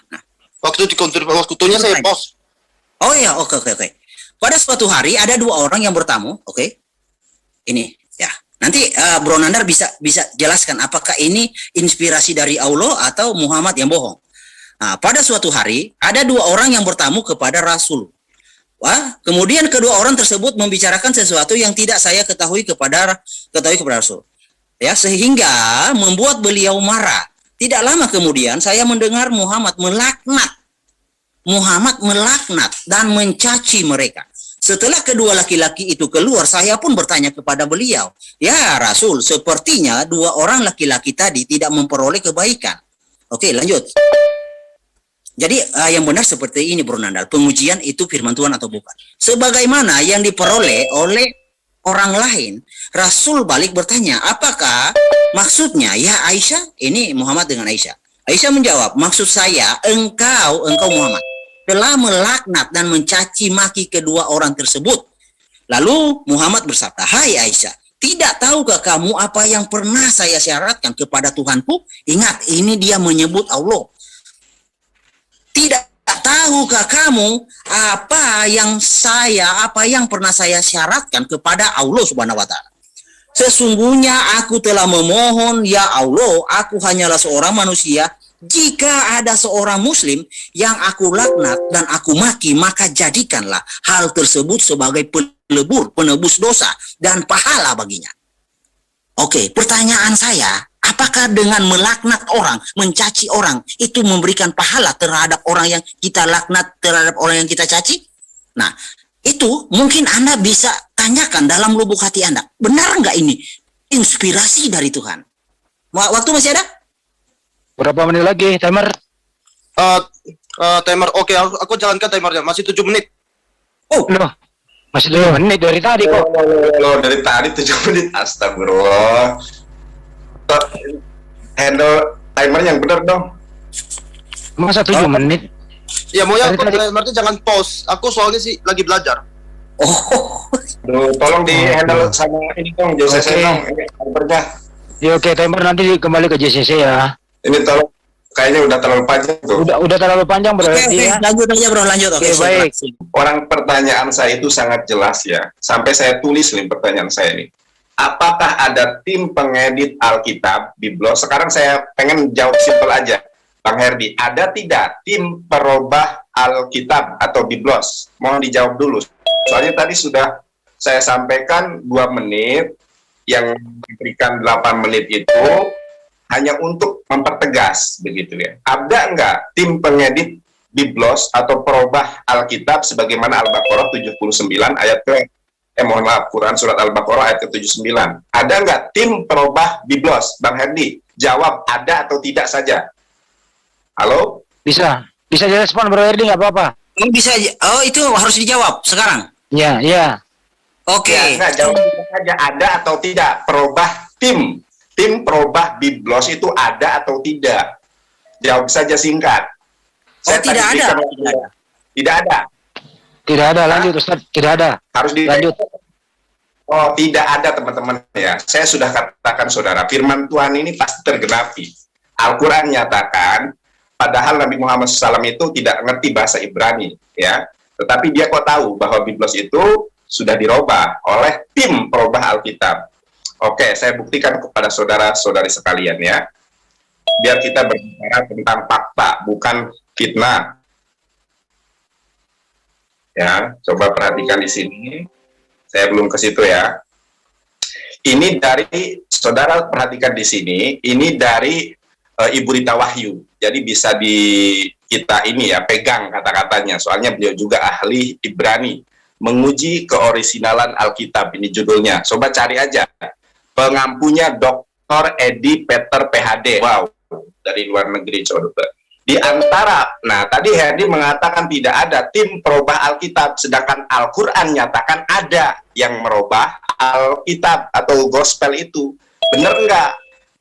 Nah, Waktu dikonfirmasi, waktunya saya post. oh ya, oke. Pada suatu hari ada dua orang yang bertamu, oke. Ini ya. Nanti Bro Nandar bisa jelaskan apakah ini inspirasi dari Allah atau Muhammad yang bohong. Nah, pada suatu hari ada dua orang yang bertamu kepada Rasul. Wah, kemudian kedua orang tersebut membicarakan sesuatu yang tidak saya ketahui kepada Rasul. Ya, sehingga membuat beliau marah. Tidak lama kemudian saya mendengar Muhammad melaknat dan mencaci mereka. Setelah kedua laki-laki itu keluar, saya pun bertanya kepada beliau, "Ya Rasul, sepertinya dua orang laki-laki tadi tidak memperoleh kebaikan." Oke, lanjut. Jadi yang benar seperti ini Bro Nandar, pengujian itu firman Tuhan atau bukan. Sebagaimana yang diperoleh oleh orang lain, Rasul balik bertanya, apakah maksudnya ya Aisyah? Ini Muhammad dengan Aisyah. Aisyah menjawab, maksud saya engkau Muhammad telah melaknat dan mencaci maki kedua orang tersebut. Lalu Muhammad bersabda, hai Aisyah, tidak tahukah kamu apa yang pernah saya syaratkan kepada Tuhanku? Ingat, ini dia menyebut Allah. Tidak tahukah kamu apa yang pernah saya syaratkan kepada Allah Subhanahu wa taala? Sesungguhnya aku telah memohon, ya Allah, aku hanyalah seorang manusia. Jika ada seorang muslim yang aku laknat dan aku maki, maka jadikanlah hal tersebut sebagai penebus dosa dan pahala baginya. Oke, pertanyaan saya, apakah dengan melaknat orang, mencaci orang, itu memberikan pahala terhadap orang yang kita laknat, terhadap orang yang kita caci? Nah, itu mungkin Anda bisa tanyakan dalam lubuk hati Anda. Benar nggak ini inspirasi dari Tuhan? Waktu masih ada? Berapa menit lagi, timer? Timer, oke, aku jalankan timernya. Masih 7 menit. Oh, Loh, masih 2 menit dari tadi kok. Loh, dari tadi 7 menit, astagfirullah. Handle timer yang benar dong. Masa 7 menit? Ya, mau ya, Dari tadi. timernya jangan pause. Aku soalnya sih lagi belajar. oh, Duh, tolong di handle sama ini dong, JCC Oke. dong. Ini timernya. Ya oke, timer nanti kembali ke JCC ya. Ini tolong, kayaknya udah terlalu panjang tuh. Udah terlalu panjang oke, berarti ya. lanjut aja Bro, lanjut. Oke, Oke, baik. Orang pertanyaan saya itu sangat jelas ya. Sampai saya tulis nih pertanyaan saya ini. Apakah ada tim pengedit Alkitab, Biblos? Sekarang saya pengen jawab simpel aja. Bang Herdi, ada tidak tim perubah Alkitab atau Biblos? Mohon dijawab dulu. Soalnya tadi sudah saya sampaikan 2 menit, yang diberikan 8 menit itu hanya untuk mempertegas, begitu ya. Ada nggak tim pengedit Biblos atau perubah Alkitab sebagaimana Al-Baqarah 79 ayat Quran surat Al-Baqarah ayat ke-79. Ada nggak tim perubah Biblos? Bang Herdi, jawab ada atau tidak saja. Halo? Bisa direspon Bro Herdi nggak apa-apa? Oh, bisa aja. Oh, itu harus dijawab sekarang. Ya. Oke. Ya, nggak, jawab saja ada atau tidak. Perubah tim perubah Biblos itu ada atau tidak? Jawab saja singkat. Oh, tidak ada. Tidak ada. Tidak ada, lanjut Ustaz. Tidak ada. Harus Lanjut. Oh, tidak ada teman-teman ya. Saya sudah katakan saudara, firman Tuhan ini pasti tergenapi. Al-Quran nyatakan, padahal Nabi Muhammad SAW itu tidak ngerti bahasa Ibrani, ya. Tetapi dia kok tahu bahwa Biblos itu sudah dirubah oleh tim perubah Alkitab. Oke, saya buktikan kepada saudara-saudari sekalian ya. Biar kita berbicara tentang fakta, bukan fitnah. Ya, coba perhatikan di sini. Saya belum ke situ ya. Ini dari, saudara perhatikan di sini, ini dari Ibu Rita Wahyu. Jadi bisa kita ini ya, pegang kata-katanya. Soalnya beliau juga ahli Ibrani. Menguji keorisinalan Alkitab, ini judulnya. Coba cari aja. Pengampunya Dr. Edi Peter PhD. Wow, dari luar negeri, coba. Di antara, nah tadi Herdi mengatakan tidak ada tim perubah Alkitab, sedangkan Al-Quran nyatakan ada yang merubah Alkitab atau gospel itu. Benar nggak?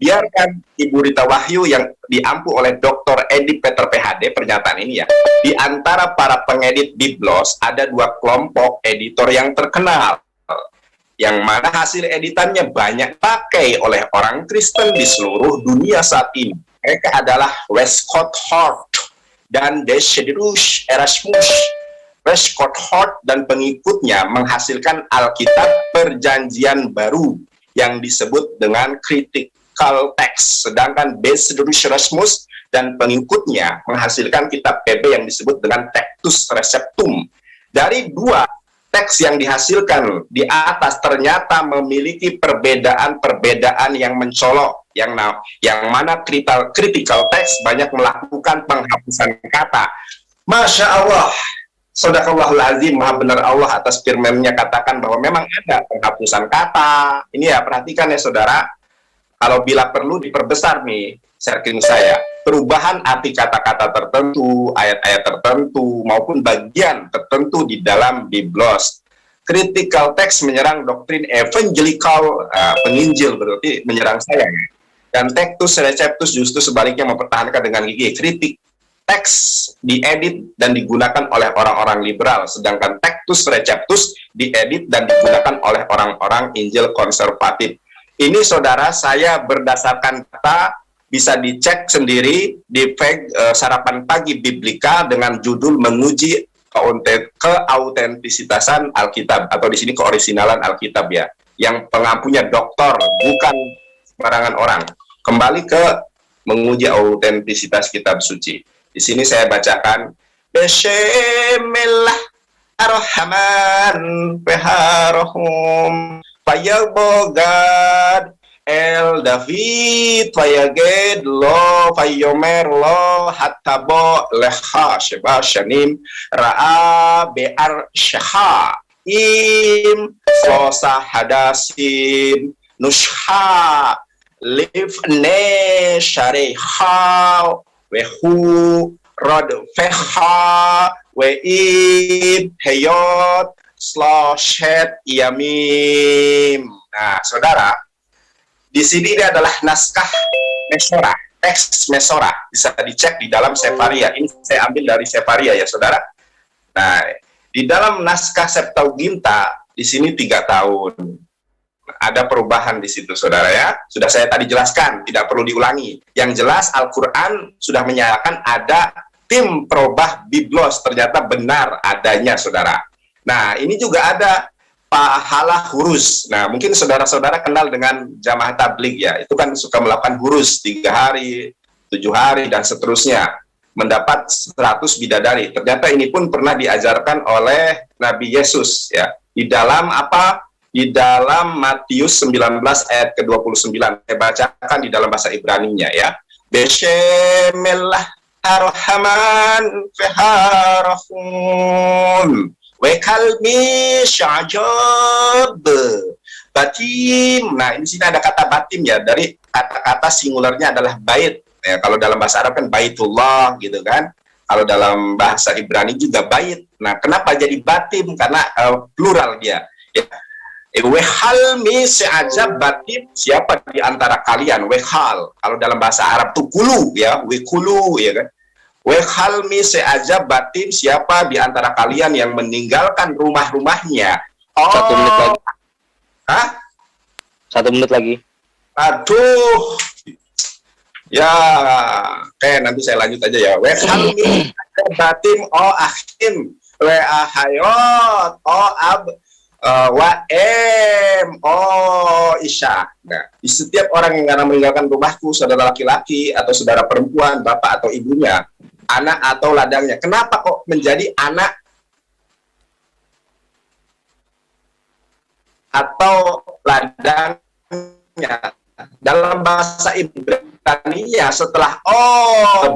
Biarkan Ibu Rita Wahyu yang diampu oleh Dr. Edi Peter PhD, pernyataan ini ya. Di antara para pengedit Biblos, ada 2 kelompok editor yang terkenal. Yang mana hasil editannya banyak pakai oleh orang Kristen di seluruh dunia saat ini. Mereka adalah Westcott Hort dan Desiderius Erasmus. Westcott Hort dan pengikutnya menghasilkan Alkitab Perjanjian Baru yang disebut dengan critical text. Sedangkan Desiderius Erasmus dan pengikutnya menghasilkan kitab PB yang disebut dengan Textus Receptum. Dari 2 teks yang dihasilkan di atas ternyata memiliki perbedaan-perbedaan yang mencolok, yang mana critical text banyak melakukan penghapusan kata. Masya Allah, Sadaqallahul Azim, maha benar Allah atas firman-Nya katakan bahwa memang ada penghapusan kata. Ini ya, perhatikan ya saudara, kalau bila perlu diperbesar nih, sharing saya, perubahan arti kata-kata tertentu, ayat-ayat tertentu, maupun bagian tertentu di dalam Biblos. Critical text menyerang doktrin evangelical, penginjil berarti menyerang saya. Dan Textus Receptus justru sebaliknya mempertahankan dengan gigi. Kritik teks diedit dan digunakan oleh orang-orang liberal, sedangkan Textus Receptus diedit dan digunakan oleh orang-orang Injil konservatif. Ini saudara, saya berdasarkan data, bisa dicek sendiri di Sarapan Pagi Biblika dengan judul menguji keautentisitasan Alkitab, atau di sini keorisinalan Alkitab ya, yang pengampunya doktor, bukan sembarangan orang. Kembali ke menguji autentisitas kitab suci. Di sini saya bacakan Bismillah ar-Rahman ar-Rahim. Fayabogad El David Fayaged Lo Fayomer Lo Hatabo Leha Sheba Shanim Ra'a Be'ar Shaha Im Slosa Hadasim Nusha Livne Shareha Wehu Rod Feha We'ib Heyot Sloshet Yamim. Nah, saudara, di sini ini adalah naskah Mesora, teks Mesora, bisa dicek di dalam Sefaria. Ini saya ambil dari Sefaria ya, saudara. Nah, di dalam naskah Septuaginta di sini 3 tahun. Ada perubahan di situ, saudara ya. Sudah saya tadi jelaskan, tidak perlu diulangi. Yang jelas Al-Quran sudah menyatakan ada tim perubah Biblos, ternyata benar adanya, saudara. Nah, ini juga ada pahala hurus. Nah, mungkin saudara-saudara kenal dengan jamaah tabligh ya. Itu kan suka melakukan hurus 3 hari, 7 hari, dan seterusnya. Mendapat 100 bidadari. Ternyata ini pun pernah diajarkan oleh Nabi Yesus ya. Di dalam apa? Di dalam Matius 19 ayat ke-29. Saya bacakan di dalam bahasa Ibraninya ya. Bismillah ar-Rahman ar-Rahim. Wekalmi syajab batim. Nah, ini sini ada kata batim ya, dari kata-kata singularnya adalah bait. Ya, kalau dalam bahasa Arab kan baitullah gitu kan. Kalau dalam bahasa Ibrani juga bait. Nah, kenapa jadi batim? Karena plural dia. Ya. Wehalmi syajab batim, siapa di antara kalian? Wehal. Kalau dalam bahasa Arab tuh kulu ya, wekulu ya kan. Wehalmi seaja batim, siapa di antara kalian yang meninggalkan rumah-rumahnya? Oh. 1 menit lagi. Hah? 1 menit lagi. Aduh. Ya, oke, nanti saya lanjut aja ya. Wehalmi seaja batim, oh ahim, we ahayot, oh ab, waem, oh isya. Nah, di setiap orang yang karena meninggalkan rumahku, saudara laki-laki atau saudara perempuan, bapak atau ibunya, anak atau ladangnya. Kenapa kok menjadi anak atau ladangnya. Dalam bahasa Ibrani setelah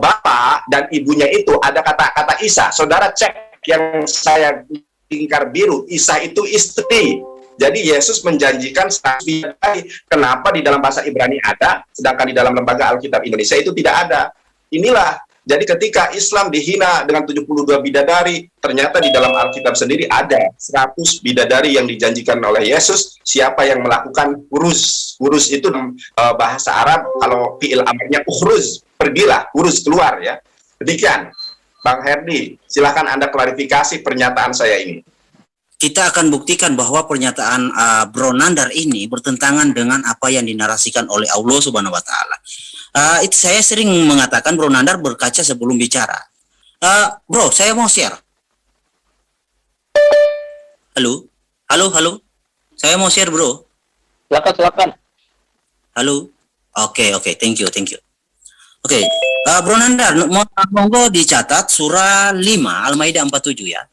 bapak dan ibunya itu ada kata-kata Isa. Saudara cek yang saya lingkar biru, Isa itu istri. Jadi Yesus menjanjikan 100 bidadari. Kenapa di dalam bahasa Ibrani ada, sedangkan di dalam lembaga Alkitab Indonesia itu tidak ada? Inilah. Jadi ketika Islam dihina dengan 72 bidadari, ternyata di dalam Alkitab sendiri ada 100 bidadari yang dijanjikan oleh Yesus. Siapa yang melakukan urus? Urus itu bahasa Arab, kalau fi'il amarnya ukhruz, pergilah, urus, keluar ya. Demikian. Bang Herdi, silahkan Anda klarifikasi pernyataan saya ini. Kita akan buktikan bahwa pernyataan Bro Nandar ini bertentangan dengan apa yang dinarasikan oleh Allah Subhanahu wa Ta'ala. Itu saya sering mengatakan Bro Nandar berkaca sebelum bicara. Bro, saya mau share. Halo, halo. Saya mau share, Bro. Silakan. Halo. Oke, thank you. Oke, Bro Nandar, monggo dicatat surah 5 Al-Maidah 47 ya.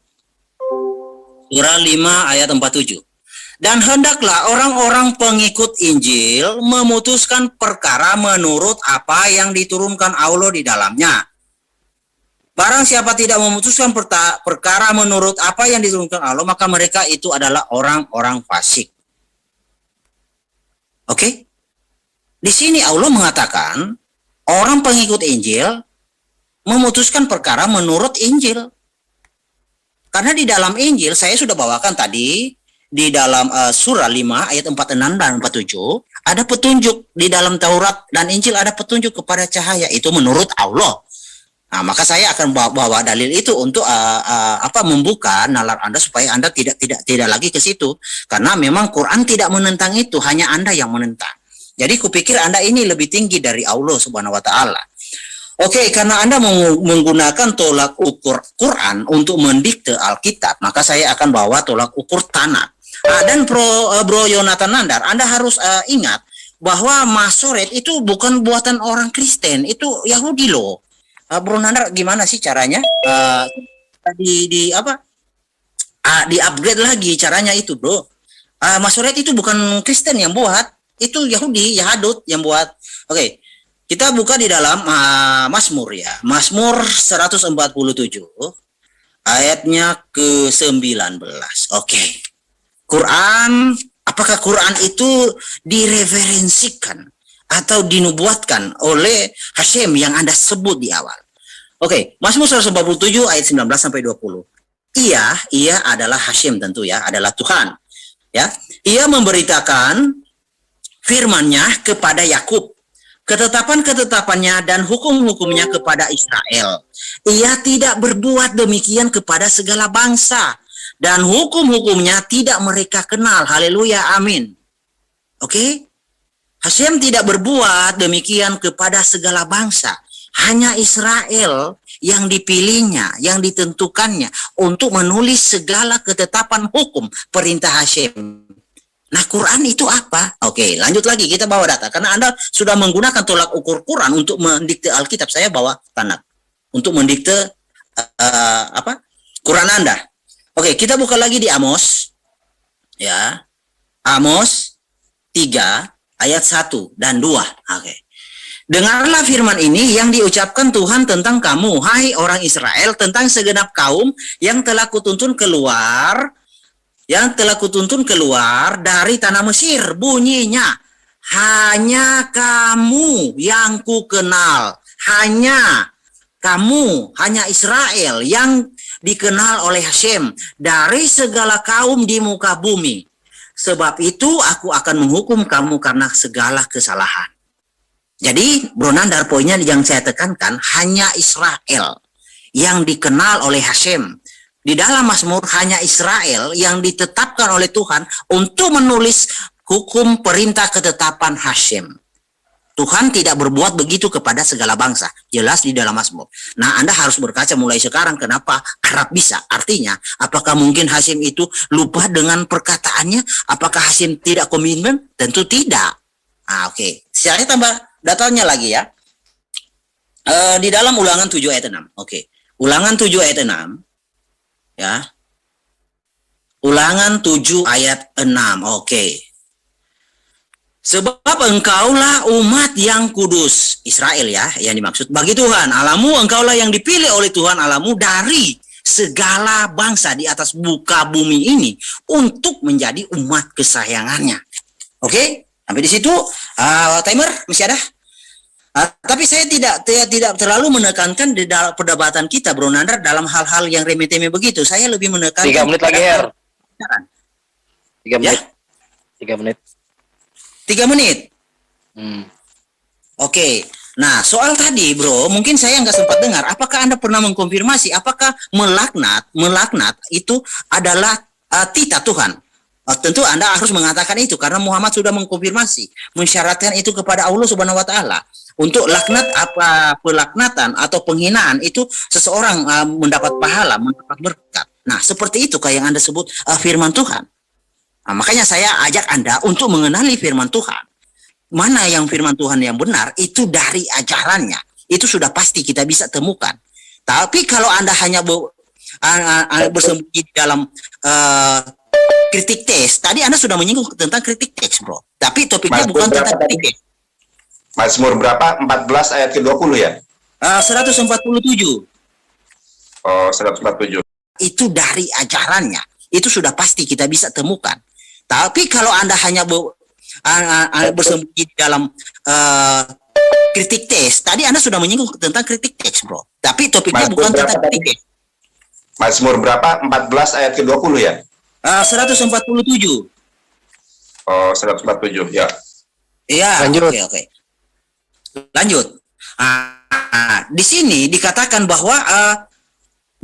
Surah 5 ayat 47. Dan hendaklah orang-orang pengikut Injil memutuskan perkara menurut apa yang diturunkan Allah di dalamnya. Barang siapa tidak memutuskan perkara menurut apa yang diturunkan Allah, maka mereka itu adalah orang-orang fasik. Oke? Di sini Allah mengatakan orang pengikut Injil memutuskan perkara menurut Injil. Karena di dalam Injil saya sudah bawakan tadi di dalam surah 5 ayat 46 dan 47 ada petunjuk. Di dalam Taurat dan Injil ada petunjuk kepada cahaya, itu menurut Allah. Nah, maka saya akan bawa dalil itu untuk membuka nalar Anda supaya Anda tidak lagi ke situ, karena memang Quran tidak menentang itu, hanya Anda yang menentang. Jadi kupikir Anda ini lebih tinggi dari Allah Subhanahu wa Ta'ala. Oke, karena Anda menggunakan tolak ukur Quran untuk mendikte Alkitab, maka saya akan bawa tolak ukur Tanakh. Dan Bro Yonatan Nandar, Anda harus ingat bahwa Masoret itu bukan buatan orang Kristen, itu Yahudi loh. Bro Nandar, gimana sih caranya? Di upgrade lagi caranya itu, Bro. Masoret itu bukan Kristen yang buat, itu Yahudi, Yahudut yang buat. Oke. Kita buka di dalam Mazmur ya. Mazmur 147 ayatnya ke-19. Oke. Quran, apakah Quran itu direferensikan atau dinubuatkan oleh Hasyim yang Anda sebut di awal? Oke, Mazmur 147 ayat 19 sampai 20. Ia adalah Hasyim tentu ya, adalah Tuhan. Ya. Ia memberitakan firman-Nya kepada Yakub, ketetapan-ketetapannya dan hukum-hukumnya kepada Israel. Ia tidak berbuat demikian kepada segala bangsa, dan hukum-hukumnya tidak mereka kenal. Haleluya, amin. Oke? Hasyim tidak berbuat demikian kepada segala bangsa. Hanya Israel yang dipilihnya, yang ditentukannya untuk menulis segala ketetapan hukum perintah Hasyim. Nah, Quran itu apa? Oke, lanjut lagi, kita bawa data. Karena Anda sudah menggunakan tolak ukur Quran untuk mendikte Alkitab, saya bawa Tanakh untuk mendikte Quran Anda. Oke, kita buka lagi di Amos. Ya. Amos 3 ayat 1 dan 2. Oke. Dengarlah firman ini yang diucapkan Tuhan tentang kamu, hai orang Israel, tentang segenap kaum yang telah kutuntun keluar dari tanah Mesir. Bunyinya, hanya kamu yang ku kenal, hanya kamu, hanya Israel yang dikenal oleh Hasyim dari segala kaum di muka bumi. Sebab itu aku akan menghukum kamu karena segala kesalahan. Jadi Bro Nandar, poinnya yang saya tekankan, hanya Israel yang dikenal oleh Hasyim. Di dalam Mazmur hanya Israel yang ditetapkan oleh Tuhan untuk menulis hukum perintah ketetapan Hasyim. Tuhan tidak berbuat begitu kepada segala bangsa. Jelas di dalam Mazmur. Nah, Anda harus berkaca mulai sekarang kenapa Arab bisa. Artinya, apakah mungkin Hasyim itu lupa dengan perkataannya? Apakah Hasyim tidak komitmen? Tentu tidak. Oke. Saya tambah datanya lagi ya. Di dalam Ulangan 7 ayat 6. Oke. Ulangan 7 ayat 6. Ya. Ulangan 7 ayat 6. Oke. Sebab engkaulah umat yang kudus, Israel ya, yang dimaksud. Bagi Tuhan Allahmu, engkaulah yang dipilih oleh Tuhan Allahmu dari segala bangsa di atas muka bumi ini untuk menjadi umat kesayangannya. Oke, sampai di situ. Timer masih ada? Tapi saya tidak terlalu menekankan di dalam perdebatan kita, Bro Nandar, dalam hal-hal yang remeh-temeh begitu. Saya lebih menekankan 3 menit lagi, Her. 3 menit. Ya? 3 menit. 3 menit. Hmm. Oke. Nah, soal tadi, Bro, mungkin saya nggak sempat dengar. Apakah Anda pernah mengkonfirmasi apakah melaknat itu adalah titah Tuhan? Tentu Anda harus mengatakan itu karena Muhammad sudah mengkonfirmasi, mensyaratkan itu kepada Allah Subhanahu wa taala. Untuk laknat, pelaknatan atau penghinaan itu seseorang mendapat pahala, mendapat berkat. Nah, seperti itu kayak yang Anda sebut firman Tuhan. Nah, makanya saya ajak Anda untuk mengenali firman Tuhan. Mana yang firman Tuhan yang benar, itu dari ajarannya. Itu sudah pasti kita bisa temukan. Tapi kalau Anda hanya bersembunyi di dalam kritik teks, tadi Anda sudah menyinggung tentang kritik teks, Bro. Tapi topiknya bukan tentang kritik teks. Mazmur berapa? 14 ayat ke-20 ya? 147. Oh, 147. Itu dari ajarannya. Itu sudah pasti kita bisa temukan. Tapi kalau Anda hanya bersembunyi di dalam kritik teks, tadi Anda sudah menyinggung tentang kritik teks, Bro. Tapi topiknya bukan tentang kritik teks. Mazmur berapa? 14 ayat ke-20 ya? 147. Oh, 147 ya. Iya, Lanjut. oke. Lanjut. Di sini dikatakan bahwa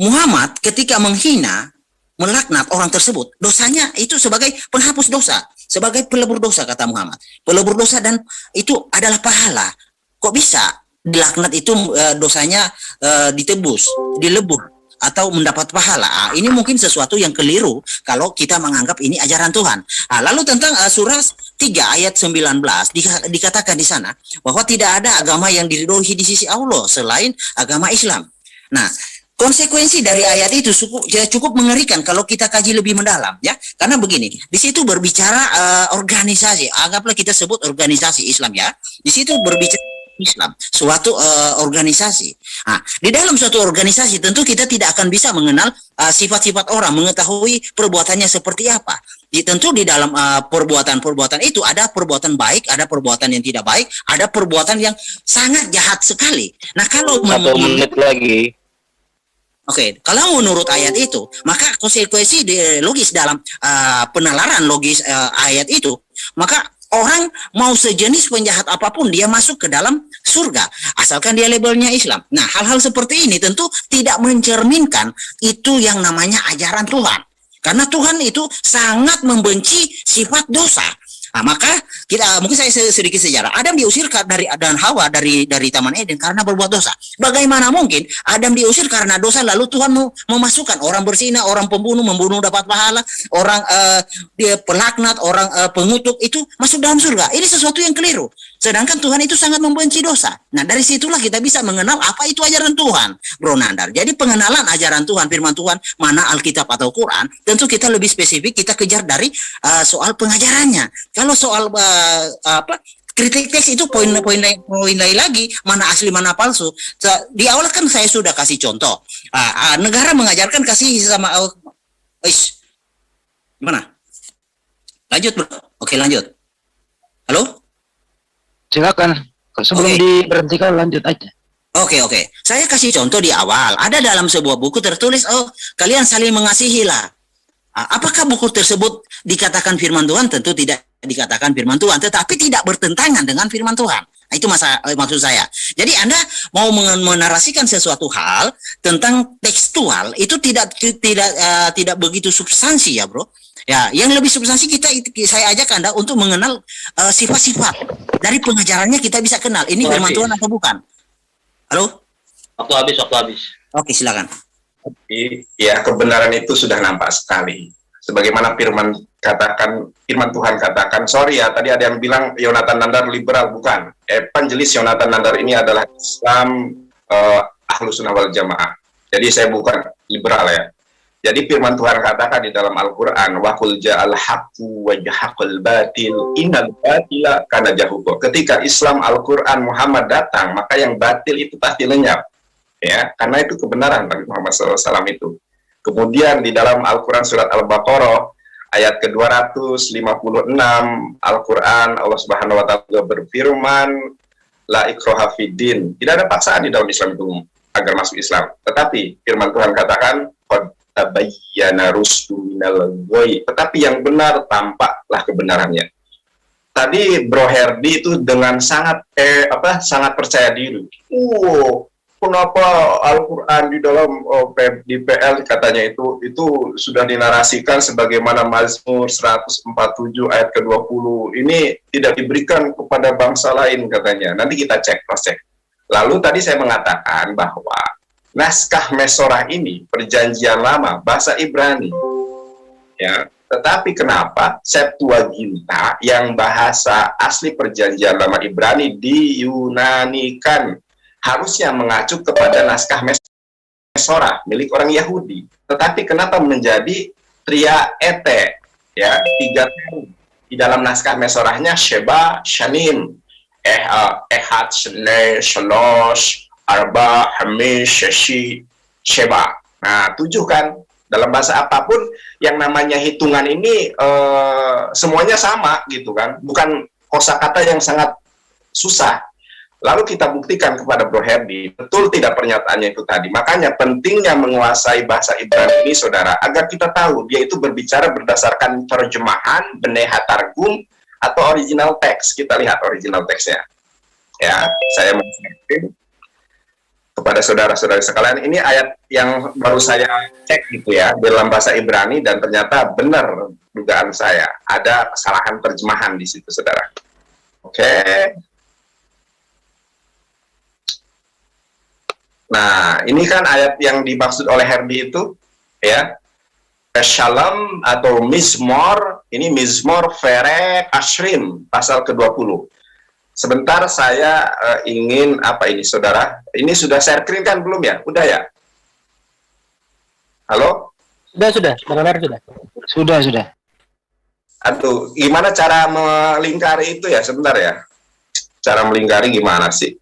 Muhammad ketika menghina, melaknat orang tersebut, dosanya itu sebagai penghapus dosa, sebagai pelebur dosa, kata Muhammad. Pelebur dosa, dan itu adalah pahala. Kok bisa dilaknat itu dosanya ditebus, dilebur, atau mendapat pahala? Ini mungkin sesuatu yang keliru kalau kita menganggap ini ajaran Tuhan. Lalu tentang surah 3 ayat 19 dikatakan di sana bahwa tidak ada agama yang diridhoi di sisi Allah selain agama Islam. Nah, konsekuensi dari ayat itu cukup mengerikan kalau kita kaji lebih mendalam, ya. Karena begini, di situ berbicara organisasi, anggaplah kita sebut organisasi Islam, ya. Di situ berbicara Islam, suatu organisasi. Nah, di dalam suatu organisasi tentu kita tidak akan bisa mengenal sifat-sifat orang, mengetahui perbuatannya seperti apa. Tentu di dalam perbuatan-perbuatan itu ada perbuatan baik, ada perbuatan yang tidak baik, ada perbuatan yang sangat jahat sekali. Nah, kalau 1 menit lagi. Oke, kalau menurut ayat itu, maka konsekuensi logis dalam penalaran logis ayat itu, maka orang mau sejenis penjahat apapun dia masuk ke dalam surga asalkan dia labelnya Islam. Nah, hal-hal seperti ini tentu tidak mencerminkan itu yang namanya ajaran Tuhan. Karena Tuhan itu sangat membenci sifat dosa. Nah, maka mungkin saya sedikit sejarah. Adam diusir dari dan Hawa dari Taman Eden karena berbuat dosa. Bagaimana mungkin Adam diusir karena dosa lalu Tuhan memasukkan orang berzina, orang pembunuh, membunuh dapat pahala, orang dia pelaknat, orang pengutuk itu masuk dalam surga. Ini sesuatu yang keliru. Sedangkan Tuhan itu sangat membenci dosa. Nah, dari situlah kita bisa mengenal apa itu ajaran Tuhan, Bro Nandar. Jadi pengenalan ajaran Tuhan, firman Tuhan, mana Alkitab atau Quran, tentu kita lebih spesifik, kita kejar dari soal pengajarannya. Kalau soal kritik teks itu poin lain lagi, mana asli mana palsu. Di awal kan saya sudah kasih contoh. Negara mengajarkan kasih sama gimana? Lanjut, Bro. Oke, lanjut. Halo? Silakan. Sebelum diberhentikan lanjut aja. Oke. Saya kasih contoh di awal. Ada dalam sebuah buku tertulis, kalian saling mengasihilah. Apakah buku tersebut dikatakan firman Tuhan? Tentu tidak dikatakan firman Tuhan, tetapi tidak bertentangan dengan firman Tuhan. Nah, itu maksud saya. Jadi Anda mau menarasikan sesuatu hal tentang tekstual itu tidak begitu substansi, ya, Bro. Ya, yang lebih substansi saya ajak Anda untuk mengenal sifat-sifat dari pengajarannya. Kita bisa kenal ini firman Tuhan atau bukan. Halo? Waktu habis. Oke, silakan. Ya, kebenaran itu sudah nampak sekali. Sebagaimana firman Tuhan katakan, sorry ya, tadi ada yang bilang Yonatan Nandar liberal, bukan. Evangelis Yonatan Nandar ini adalah Islam Ahlus Sunnah wal Jamaah. Jadi saya bukan liberal, ya. Jadi firman Tuhan katakan di dalam Al-Quran, wa qul ja'al haqqu wa jahaqal batil innal batila kana zahuqa. Ketika Islam, Al-Quran, Muhammad datang, maka yang batil itu pasti lenyap. Ya, karena itu kebenaran Nabi Muhammad SAW itu. Kemudian di dalam Al-Quran surat Al-Baqarah ayat ke-256 Al-Quran, Allah Subhanahu wa taala berfirman, la ikraha fiddin. Tidak ada paksaan di dalam Islam itu agar masuk Islam. Tetapi firman Tuhan katakan, qad tabayyana rusdu minal ghoi. Tetapi yang benar tampaklah kebenarannya. Tadi Bro Herdi itu dengan sangat sangat percaya diri. Kenapa Al-Quran di dalam di PL katanya itu sudah dinarasikan sebagaimana Mazmur 147 ayat ke-20 ini tidak diberikan kepada bangsa lain katanya. Nanti kita cross check. Lalu tadi saya mengatakan bahwa naskah Mesorah ini perjanjian lama bahasa Ibrani, ya. Tetapi kenapa Septuaginta yang bahasa asli perjanjian lama Ibrani diyunanikan, harusnya mengacu kepada naskah Mesorah milik orang Yahudi. Tetapi kenapa menjadi tria ete, ya, 3 kali di dalam naskah Mesorahnya Sheba, Shanim, Ehad, Shnei, Shalosh, Arba, Hamish, Sheshi, Sheba. Nah, 7 kan. Dalam bahasa apapun yang namanya hitungan ini semuanya sama gitu kan. Bukan kosakata yang sangat susah. Lalu kita buktikan kepada Bro Herdi, betul tidak pernyataannya itu tadi. Makanya pentingnya menguasai bahasa Ibrani ini, saudara, agar kita tahu dia itu berbicara berdasarkan terjemahan, beneha targum, atau original teks. Kita lihat original teksnya. Ya, saya mengingatkan kepada saudara-saudara sekalian, ini ayat yang baru saya cek gitu ya, dalam bahasa Ibrani, dan ternyata benar dugaan saya. Ada kesalahan terjemahan di situ, saudara. Oke. Nah, ini kan ayat yang dimaksud oleh Herdi itu, ya. Shalom atau Mizmor, ini Mizmor Ferek Ashrim, pasal ke-20. Sebentar saya ingin, apa ini saudara? Ini sudah share screen kan belum ya? Udah ya? Halo? Sudah. Sudah. Aduh, gimana cara melingkari itu ya? Sebentar ya. Cara melingkari gimana sih?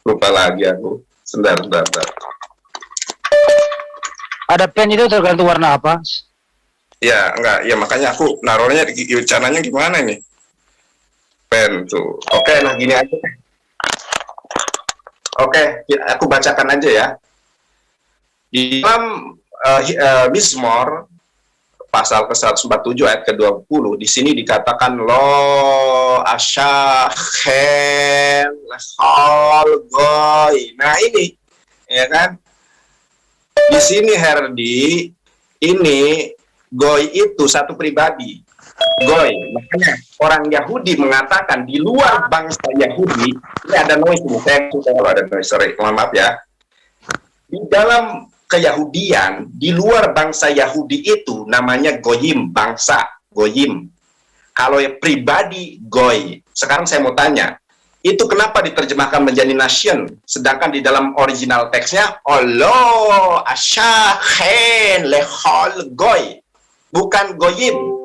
Lupa lagi aku. Sebentar. Ada pen itu tergantung warna apa? Ya, enggak. Ya makanya aku naruhnya, caranya gimana ini? Pen tuh. Oke, nah gini aja. Oke, aku bacakan aja ya. Di dalam Mizmor pasal ke-147 ayat ke-20, di sini dikatakan lo asyakhen lehol goy. Nah ini, ya kan? Di sini Herdi, ini goy itu satu pribadi. Goy, makanya orang Yahudi mengatakan di luar bangsa Yahudi, ini ada noise ini, saya kalau ada noise, sorry, mohon maaf ya. Di dalam keyahudian, di luar bangsa Yahudi itu namanya goyim, bangsa, goyim. Kalau pribadi, goy. Sekarang saya mau tanya, itu kenapa diterjemahkan menjadi nation, sedangkan di dalam original teksnya, Allah asyahen lehol goy, bukan goyim.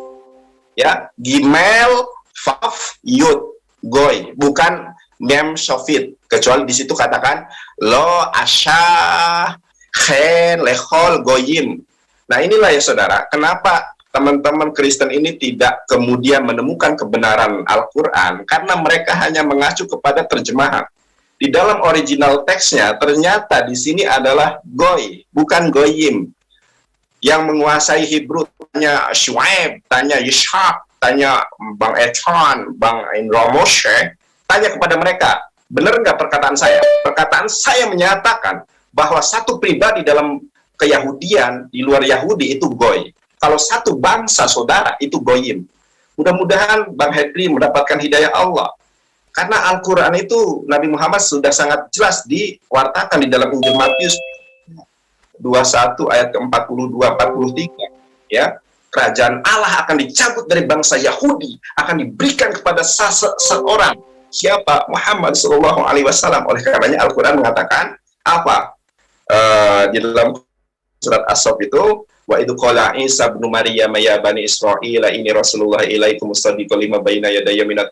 Ya, Gimel, Faf, Yud, Goy, bukan Mem, Sofit. Kecuali di situ katakan Lo, Asya, Khen, Lehol, Goyim. Nah inilah ya saudara, kenapa teman-teman Kristen ini tidak kemudian menemukan kebenaran Al-Quran, karena mereka hanya mengacu kepada terjemahan. Di dalam original teksnya ternyata di sini adalah Goy, bukan Goyim. Yang menguasai Hebrew, tanya Shuaib, tanya Yishak, tanya Bang Ethan, Bang Indra Moshe, tanya kepada mereka, benar nggak perkataan saya? Perkataan saya menyatakan bahwa satu pribadi dalam keyahudian, di luar Yahudi itu Goy. Kalau satu bangsa saudara itu Goyim. Mudah-mudahan Bang Hedri mendapatkan hidayah Allah. Karena Al-Quran itu Nabi Muhammad sudah sangat jelas diwartakan di dalam Injil Matius 21 ayat ke-42-43, ya, kerajaan Allah akan dicabut dari bangsa Yahudi, akan diberikan kepada seorang, siapa? Muhammad Shallallahu Alaihi Wasallam. Oleh karenanya Al-Quran mengatakan apa? Di dalam surat As-Saff itu, Wa idh qala Isa ibnu Maryam ya bani Israil inni rasulullah ilaikum musaddiqan lima baina yadayya minat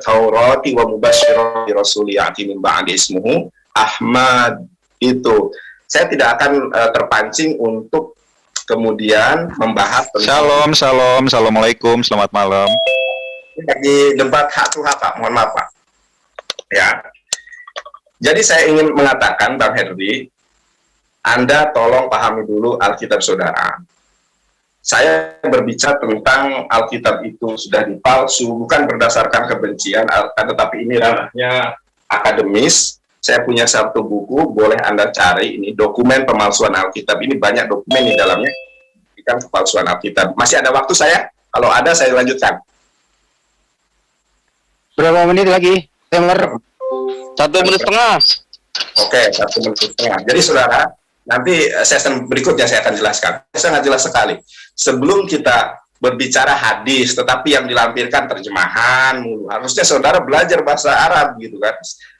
taurati wa mubasysyiran bi rasulin ya'ti min ba'di ismuhu Ahmad. Itu saya tidak akan terpancing untuk kemudian membahas tentang Assalamualaikum, selamat malam. lagi debat hak to hak, Pak. Mohon maaf, Pak. Ya. Jadi saya ingin mengatakan, Bang Herdi, Anda tolong pahami dulu Alkitab saudara. Saya berbicara tentang Alkitab itu sudah dipalsu, bukan berdasarkan kebencian, tetapi ini ranahnya akademis. Saya punya satu buku, boleh Anda cari, ini dokumen pemalsuan Alkitab. Ini banyak dokumen di dalamnya, bukan kepalsuan Alkitab. Masih ada waktu saya? Kalau ada, saya lanjutkan. Berapa menit lagi? Timer. 1 menit setengah. Oke, 1 menit setengah. Jadi saudara, nanti sesi berikutnya saya akan jelaskan. Sangat jelas sekali. Sebelum kita berbicara hadis, tetapi yang dilampirkan terjemahan mulu. Harusnya saudara belajar bahasa Arab gitu kan.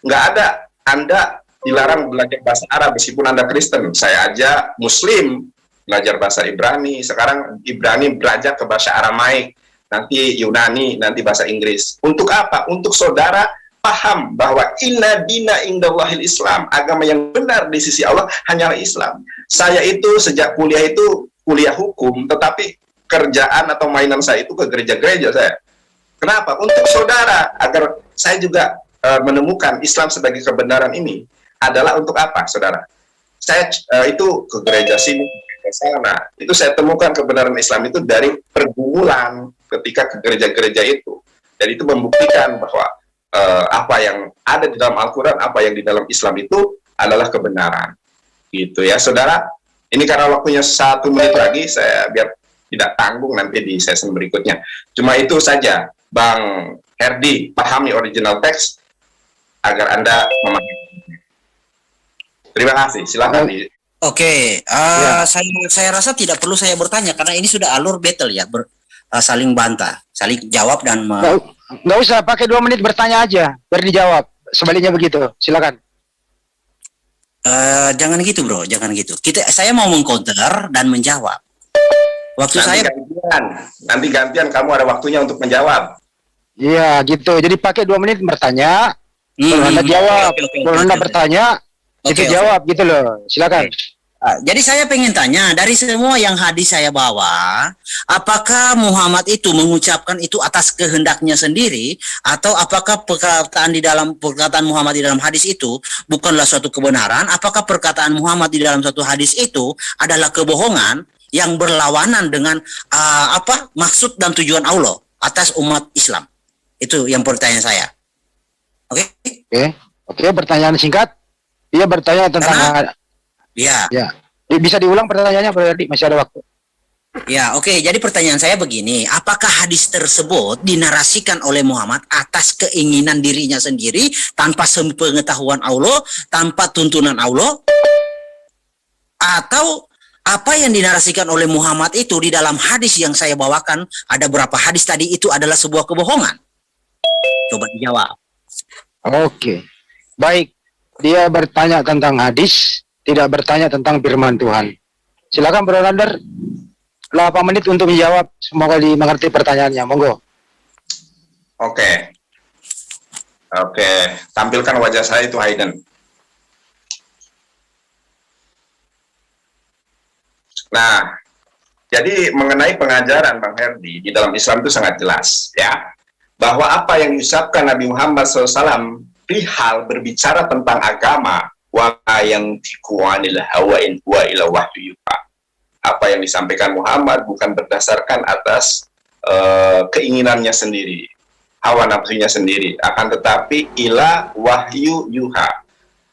Nggak ada, Anda dilarang belajar bahasa Arab meskipun Anda Kristen. Saya aja Muslim belajar bahasa Ibrani. Sekarang Ibrani belajar ke bahasa Aramaik. Nanti Yunani, nanti bahasa Inggris. Untuk apa? Untuk saudara paham bahwa inna dina indallahil Islam, agama yang benar di sisi Allah hanyalah Islam. Saya itu sejak kuliah itu kuliah hukum, tetapi kerjaan atau mainan saya itu ke gereja-gereja saya. Kenapa? Untuk saudara, agar saya juga menemukan Islam sebagai kebenaran ini adalah untuk apa, saudara? Saya itu ke gereja sini, ke sana. Itu saya temukan kebenaran Islam itu dari pergumulan ketika ke gereja-gereja itu. Dan itu membuktikan bahwa apa yang ada di dalam Al-Quran, apa yang di dalam Islam itu adalah kebenaran. Gitu ya, saudara. Ini karena waktunya 1 menit lagi, saya biar tidak tanggung nanti di sesi berikutnya. Cuma itu saja, Bang Herdi, pahami original teks agar Anda memahami. Terima kasih, silakan. Oke, saya rasa tidak perlu saya bertanya karena ini sudah alur battle ya, saling bantah, saling jawab dan Nggak usah pakai 2 menit bertanya aja, biar dijawab. Sebaliknya begitu, silakan. Jangan gitu bro, jangan gitu. Saya mau mengcounter dan menjawab. Nanti gantian kamu ada waktunya untuk menjawab. Iya gitu. Jadi pakai 2 menit bertanya, kalau Anda jawab, kalau Anda bertanya, itu jawab gitu loh. Silakan. Jadi saya pengen tanya, dari semua yang hadis saya bawa, apakah Muhammad itu mengucapkan itu atas kehendaknya sendiri, atau apakah perkataan Muhammad di dalam hadis itu bukanlah suatu kebenaran? Apakah perkataan Muhammad di dalam suatu hadis itu adalah kebohongan yang berlawanan dengan maksud dan tujuan Allah atas umat Islam? Itu yang pertanyaan saya. Oke, pertanyaan singkat. Dia bertanya tentang Ya. Bisa diulang pertanyaannya, Bro Herdi? Masih ada waktu. Ya, oke. Jadi pertanyaan saya begini, apakah hadis tersebut dinarasikan oleh Muhammad atas keinginan dirinya sendiri, tanpa sepengetahuan Allah, tanpa tuntunan Allah? Atau apa yang dinarasikan oleh Muhammad itu di dalam hadis yang saya bawakan, ada berapa hadis tadi itu adalah sebuah kebohongan? Coba dijawab. Oke. Baik. Dia bertanya tentang hadis, tidak bertanya tentang firman Tuhan. Silakan Bro Nander, 8 menit untuk menjawab. Semoga dimengerti pertanyaannya. Monggo. Oke, tampilkan wajah saya itu Hayden. Nah, jadi mengenai pengajaran Bang Herdi di dalam Islam itu sangat jelas ya, bahwa apa yang diucapkan Nabi Muhammad SAW perihal berbicara tentang agama, wa yang tikuanil hawa in huwa ila wahyu yuha. Apa yang disampaikan Muhammad bukan berdasarkan atas keinginannya sendiri, hawa nafsunya sendiri, akan tetapi ila wahyu yuha,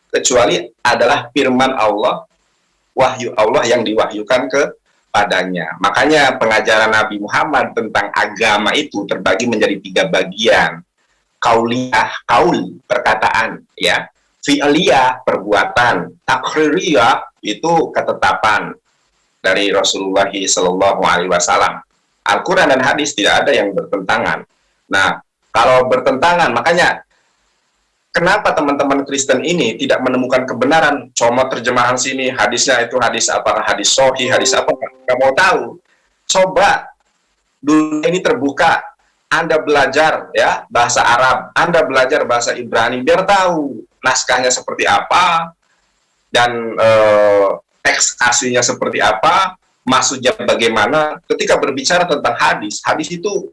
kecuali adalah firman Allah, wahyu Allah yang diwahyukan kepadanya. Makanya pengajaran Nabi Muhammad tentang agama itu terbagi menjadi 3 bagian. Kauliyah, kaul, perkataan, ya. Fi'liyah, perbuatan. Takririyah, itu ketetapan dari Rasulullah SAW. Al-Quran dan hadis tidak ada yang bertentangan. Nah, kalau bertentangan, makanya kenapa teman-teman Kristen ini tidak menemukan kebenaran? Cuma terjemahan sini, hadisnya itu hadis apa? Hadis sahih, hadis apa? Nggak mau tahu. Coba dulu ini terbuka, Anda belajar ya bahasa Arab, Anda belajar bahasa Ibrani, biar tahu naskahnya seperti apa dan teks aslinya seperti apa, maksudnya bagaimana. Ketika berbicara tentang hadis, hadis itu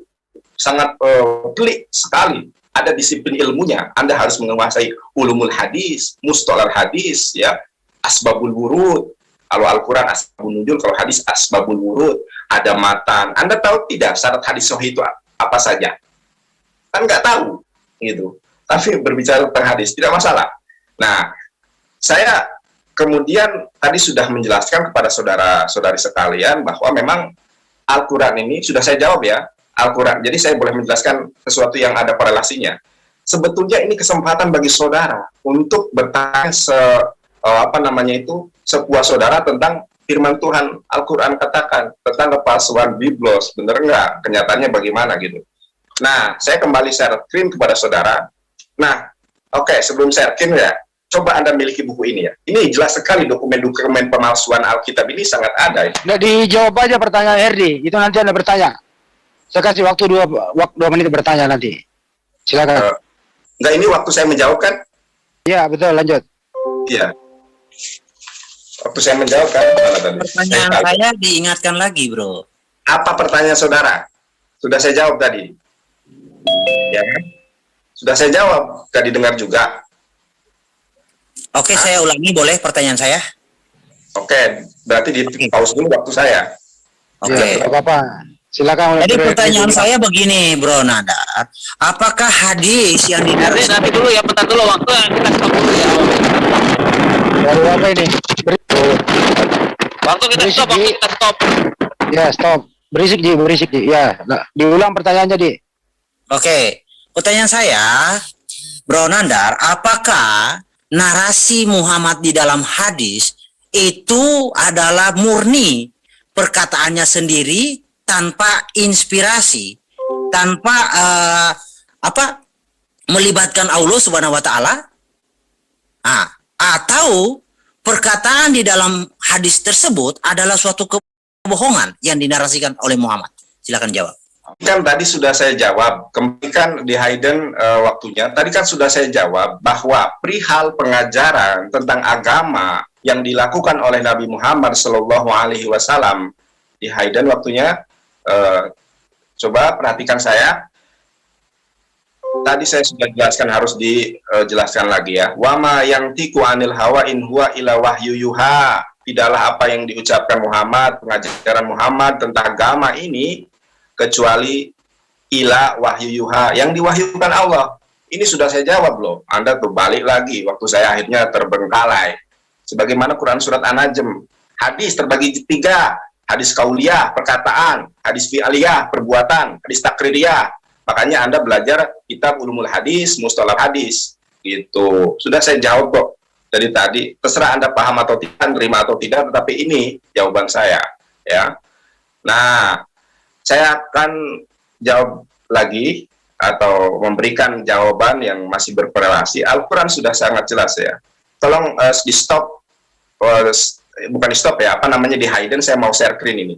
sangat pelik sekali. Ada disiplin ilmunya. Anda harus menguasai ulumul hadis, mustalah hadis, ya, asbabul wurud. Kalau Al-Quran asbabun nuzul, kalau hadis asbabul wurud. Ada matan. Anda tahu tidak syarat hadis sahih itu apa saja? Kan nggak tahu, gitu. Tapi berbicara tentang hadis tidak masalah. Nah, saya kemudian tadi sudah menjelaskan kepada saudara-saudari sekalian bahwa memang Al-Quran ini sudah saya jawab ya, Al-Quran. Jadi saya boleh menjelaskan sesuatu yang ada korelasinya. Sebetulnya ini kesempatan bagi saudara untuk bertanya sepuas saudara tentang firman Tuhan. Al-Quran katakan tentang kepalsuan biblos, bener nggak? Kenyataannya bagaimana gitu. Nah, saya kembali share screen kepada saudara. Nah, oke, sebelum share screen ya, coba Anda miliki buku ini ya. Ini jelas sekali dokumen-dokumen pemalsuan Alkitab ini sangat ada. Nggak dijawab aja pertanyaan Herdi, itu nanti Anda bertanya. Saya kasih waktu 2 menit bertanya nanti. Silakan. Enggak, ini waktu saya menjawab kan? Iya, betul, lanjut. Iya. Waktu saya menjawab kan? Pertanyaan saya diingatkan lagi, bro. Apa pertanyaan saudara? Sudah saya jawab tadi. Ya kan? Sudah saya jawab. Gak didengar juga. Oke, saya ulangi boleh pertanyaan saya? Oke, berarti di pause dulu waktu saya. Oke. Ya, apa-apa. Silakan. Jadi pertanyaan saya begini, Bro Nadar. Apakah hadis yang dinarasikan... Nanti dulu ya, bentar dulu waktu kita stop dulu ya. Baru apa ini? Waktu kita stop. Ya, stop. Berisik Ji. Ya, nah, diulang pertanyaannya, Di. Oke, pertanyaan saya, Bro Nandar, apakah narasi Muhammad di dalam hadis itu adalah murni perkataannya sendiri tanpa inspirasi, tanpa melibatkan Allah Subhanahu wa taala? Atau perkataan di dalam hadis tersebut adalah suatu kebohongan yang dinarasikan oleh Muhammad? Silakan jawab. Kan tadi sudah saya jawab, kembalikan di Hayden waktunya. Tadi kan sudah saya jawab bahwa perihal pengajaran tentang agama yang dilakukan oleh Nabi Muhammad SAW di Hayden waktunya. Coba perhatikan saya. Tadi saya sudah jelaskan, harus dijelaskan lagi ya. Wama yang tiku anil hawa in huwa ila wahyu yuha. Tidaklah apa yang diucapkan Muhammad, pengajaran Muhammad tentang agama ini kecuali ila wahyu yuha, yang diwahyukan Allah. Ini sudah saya jawab loh. Anda tuh balik lagi waktu saya akhirnya terbengkalai. Sebagaimana Quran surat An-Najm, hadis terbagi 3, hadis kauliyah, perkataan, hadis fi'aliyah, perbuatan, hadis takririyah. Makanya Anda belajar kitab ulumul hadis, mustalah hadis. Gitu. Sudah saya jawab kok dari tadi. Terserah Anda paham atau tidak, terima atau tidak, tetapi ini jawaban saya, ya. Nah, saya akan jawab lagi atau memberikan jawaban yang masih berkorelasi. Al-Quran sudah sangat jelas ya. Tolong di stop, bukan di stop ya, di Hayden. Saya mau share screen ini.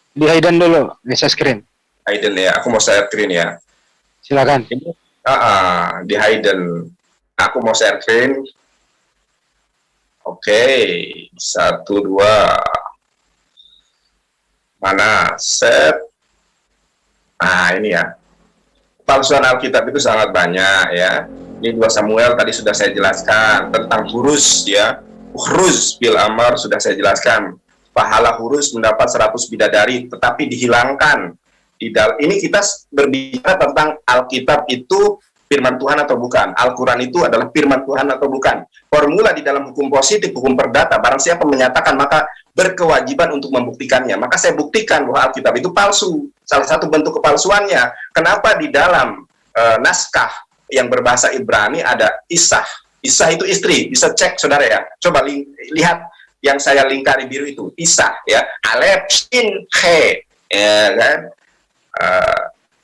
Di Hayden dulu, bisa screen. Hayden ya, aku mau share screen ya. Silakan. Di Hayden, aku mau share screen. Oke, 1, 2. Mana set? Nah, ini ya. Palsuan Alkitab itu sangat banyak ya. Ini 2 Samuel tadi sudah saya jelaskan tentang hurus ya. Hurus bil amar sudah saya jelaskan. Pahala hurus mendapat 100 bidadari tetapi dihilangkan. Ini kita berbicara tentang Alkitab itu firman Tuhan atau bukan. Al-Quran itu adalah firman Tuhan atau bukan. Formula di dalam hukum positif, hukum perdata, barang siapa menyatakan maka berkewajiban untuk membuktikannya. Maka saya buktikan bahwa Alkitab itu palsu. Salah satu bentuk kepalsuannya, kenapa di dalam naskah yang berbahasa Ibrani ada Isah. Isah itu istri, bisa cek saudara ya. Coba lihat yang saya lingkari biru itu, Isah ya. Alef, Shin, He, ya kan.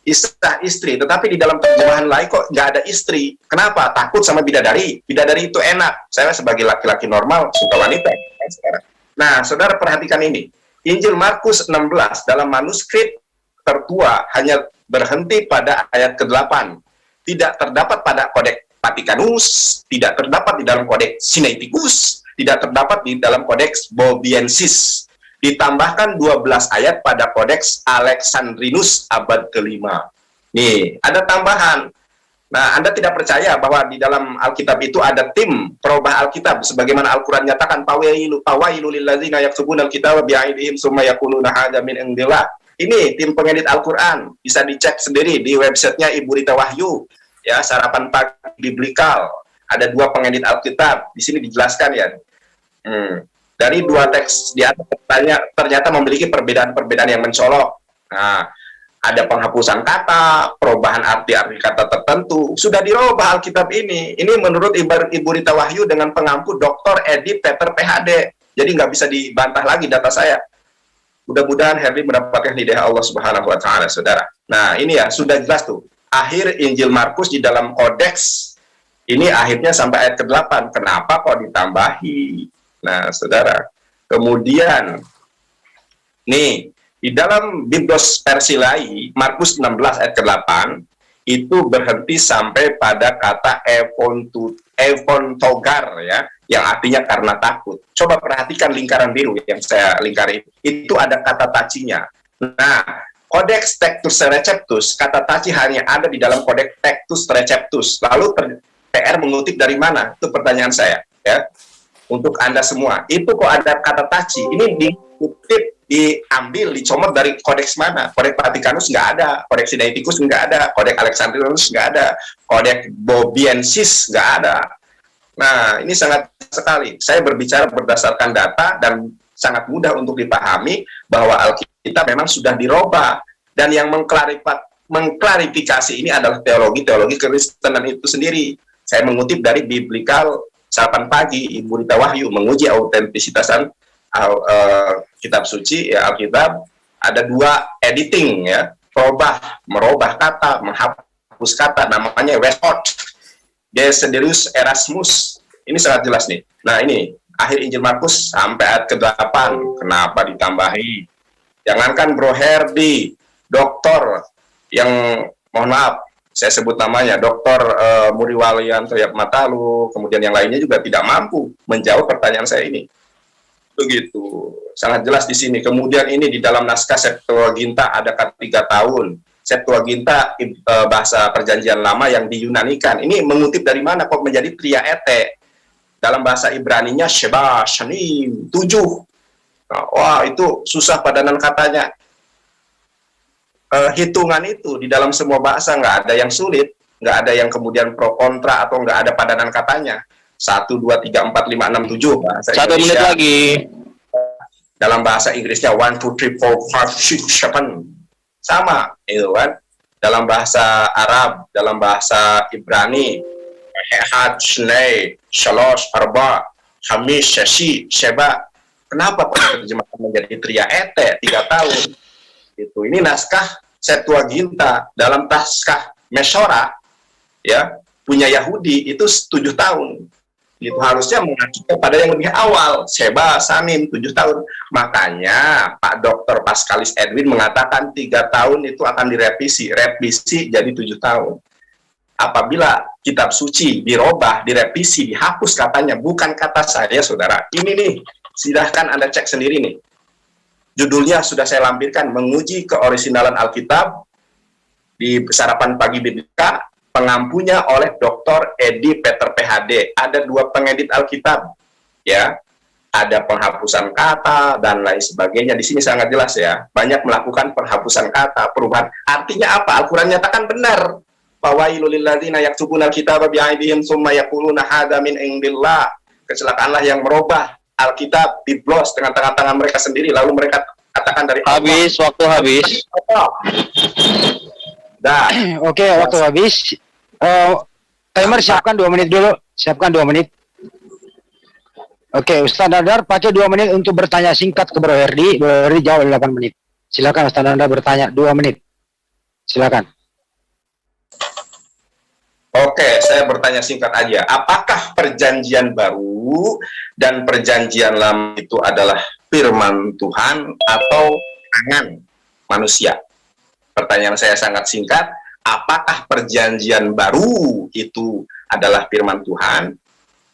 istri, tetapi di dalam terjemahan lain kok nggak ada istri. Kenapa? Takut sama bidadari. Bidadari itu enak. Saya sebagai laki-laki normal suka wanita. Nah, saudara perhatikan ini. Injil Markus 16 dalam manuskrip tertua hanya berhenti pada ayat ke-8. Tidak terdapat pada kodeks Vatikanus, tidak terdapat di dalam kodeks Sinaiticus, tidak terdapat di dalam kodeks Bobiensis. Ditambahkan 12 ayat pada kodeks Alexandrinus abad ke-5. Nih, ada tambahan. Nah, Anda tidak percaya bahwa di dalam Alkitab itu ada tim perubah Alkitab sebagaimana Al-Qur'an nyatakan fawailu lillazina yaktubuna alkitaba bi'aidihim summa yaquluna hadza min indillah. Ini tim pengedit Al-Qur'an, bisa dicek sendiri di websitenya Ibu Rita Wahyu. Ya, Sarapan Pagi Biblikal. Ada 2 pengedit Alkitab. Di sini dijelaskan ya. Dari 2 teks di atas ternyata memiliki perbedaan-perbedaan yang mencolok. Nah, ada penghapusan kata, perubahan arti-arti kata tertentu. Sudah dirubah Alkitab ini. Ini menurut Ibu Rita Wahyu dengan pengampu Dr. Edi Peter PhD. Jadi nggak bisa dibantah lagi data saya. Mudah-mudahan Herdi mendapatkan hidayah Allah Subhanahu wa Ta'ala, saudara. Nah, ini ya, sudah jelas tuh. Akhir Injil Markus di dalam kodeks ini akhirnya sampai ayat ke-8. Kenapa kok ditambahi? Nah, saudara. Kemudian, nih, di dalam Biblos Persilai, Markus 16 ayat ke-8, itu berhenti sampai pada kata evontogar, ya, yang artinya karena takut. Coba perhatikan lingkaran biru yang saya lingkari. Itu ada kata tacinya. Nah, Kodeks Textus Receptus, kata taci hanya ada di dalam Kodeks Textus Receptus. Lalu PR mengutip dari mana? Itu pertanyaan saya, ya. Untuk Anda semua. Itu kok ada kata taci? Ini dikutip, diambil, dicomot dari kodeks mana? Kodeks Vatikanus nggak ada, kodeks Sinaiticus nggak ada, kodeks Alexandrinus nggak ada, kodeks Bobiensis nggak ada. Nah, ini sangat sekali. Saya berbicara berdasarkan data dan sangat mudah untuk dipahami bahwa Alkitab memang sudah dirubah, dan yang mengklarifikasi ini adalah teologi Kristenan itu sendiri. Saya mengutip dari Biblikal Sarapan Pagi Ibu Rita Wahyu, menguji autentisitasan kitab suci, ya, Alkitab. Ada 2 editing, ya, merubah kata, menghapus kata, namanya Westport, Desiderius Erasmus. Ini sangat jelas nih. Nah, ini akhir Injil Markus sampai ayat ke-8. Kenapa ditambahi? Jangankan Bro Herdi, dokter yang, mohon maaf, saya sebut namanya, Dr. Muriwalianto Yatmatalu, kemudian yang lainnya juga tidak mampu menjawab pertanyaan saya ini. Begitu, sangat jelas di sini. Kemudian ini di dalam naskah Septuaginta ada kata 3 tahun. Septuaginta bahasa Perjanjian Lama yang diyunanikan. Ini mengutip dari mana kok menjadi triaete? Dalam bahasa Ibraninya Sheba, Shanim, 7. Nah, wah, itu susah padanan katanya. Hitungan itu di dalam semua bahasa nggak ada yang sulit, nggak ada yang kemudian pro kontra atau nggak ada padanan katanya. 1, 2, 3, 4, 5, 6, 7 bahasa 1 Indonesia. menit lagi. Dalam bahasa Inggrisnya 1, 2, 3, 4, 5, 6, 7 sama, itu kan. Dalam bahasa Arab, dalam bahasa Ibrani, Ehad, Shnei, Shalosh, Arba, Hamish, Shashi, Sheba. Kenapa terjemahkan menjadi triaete 3 tahun? Itu. Ini naskah Septuaginta. Dalam naskah Mesora, ya, punya Yahudi itu 7 tahun. Itu harusnya mengacu kepada yang lebih awal, Sheba, Sanim, 7 tahun. Makanya Pak Dr. Pascalis Edwin mengatakan 3 tahun itu akan direvisi jadi 7 tahun. Apabila kitab suci dirubah, direvisi, dihapus katanya, bukan kata saya, saudara. Ini nih, silahkan Anda cek sendiri nih. Judulnya sudah saya lampirkan, menguji keoriginalan Alkitab di Sarapan Pagi Biblika, pengampunya oleh Dr. Edi Peter PhD. Ada 2 pengedit Alkitab, ya. Ada penghapusan kata dan lain sebagainya. Di sini sangat jelas, ya. Banyak melakukan penghapusan kata, perubahan. Artinya apa? Al-Quran nyatakan benar. Fawailul lilladzina yaktubuna al-kitaba bi'aidihim tsumma yaquluna hadza min indillah. Kecelakaanlah yang merubah Alkitab, Biblos dengan tangan-tangan mereka sendiri, lalu mereka katakan dari Allah. Habis, waktu habis. Dah. Oke, waktu habis. Timer siapkan 2 menit dulu. Siapkan 2 menit. Oke, Ustaz Nadar pakai 2 menit untuk bertanya singkat ke Bro Herdi. Bro Herdi jawab 8 menit. Silakan Ustaz Nadar bertanya 2 menit. Silakan. Oke, saya bertanya singkat aja. Apakah perjanjian baru dan perjanjian lama itu adalah firman Tuhan atau tangan manusia? Pertanyaan saya sangat singkat. Apakah perjanjian baru itu adalah firman Tuhan?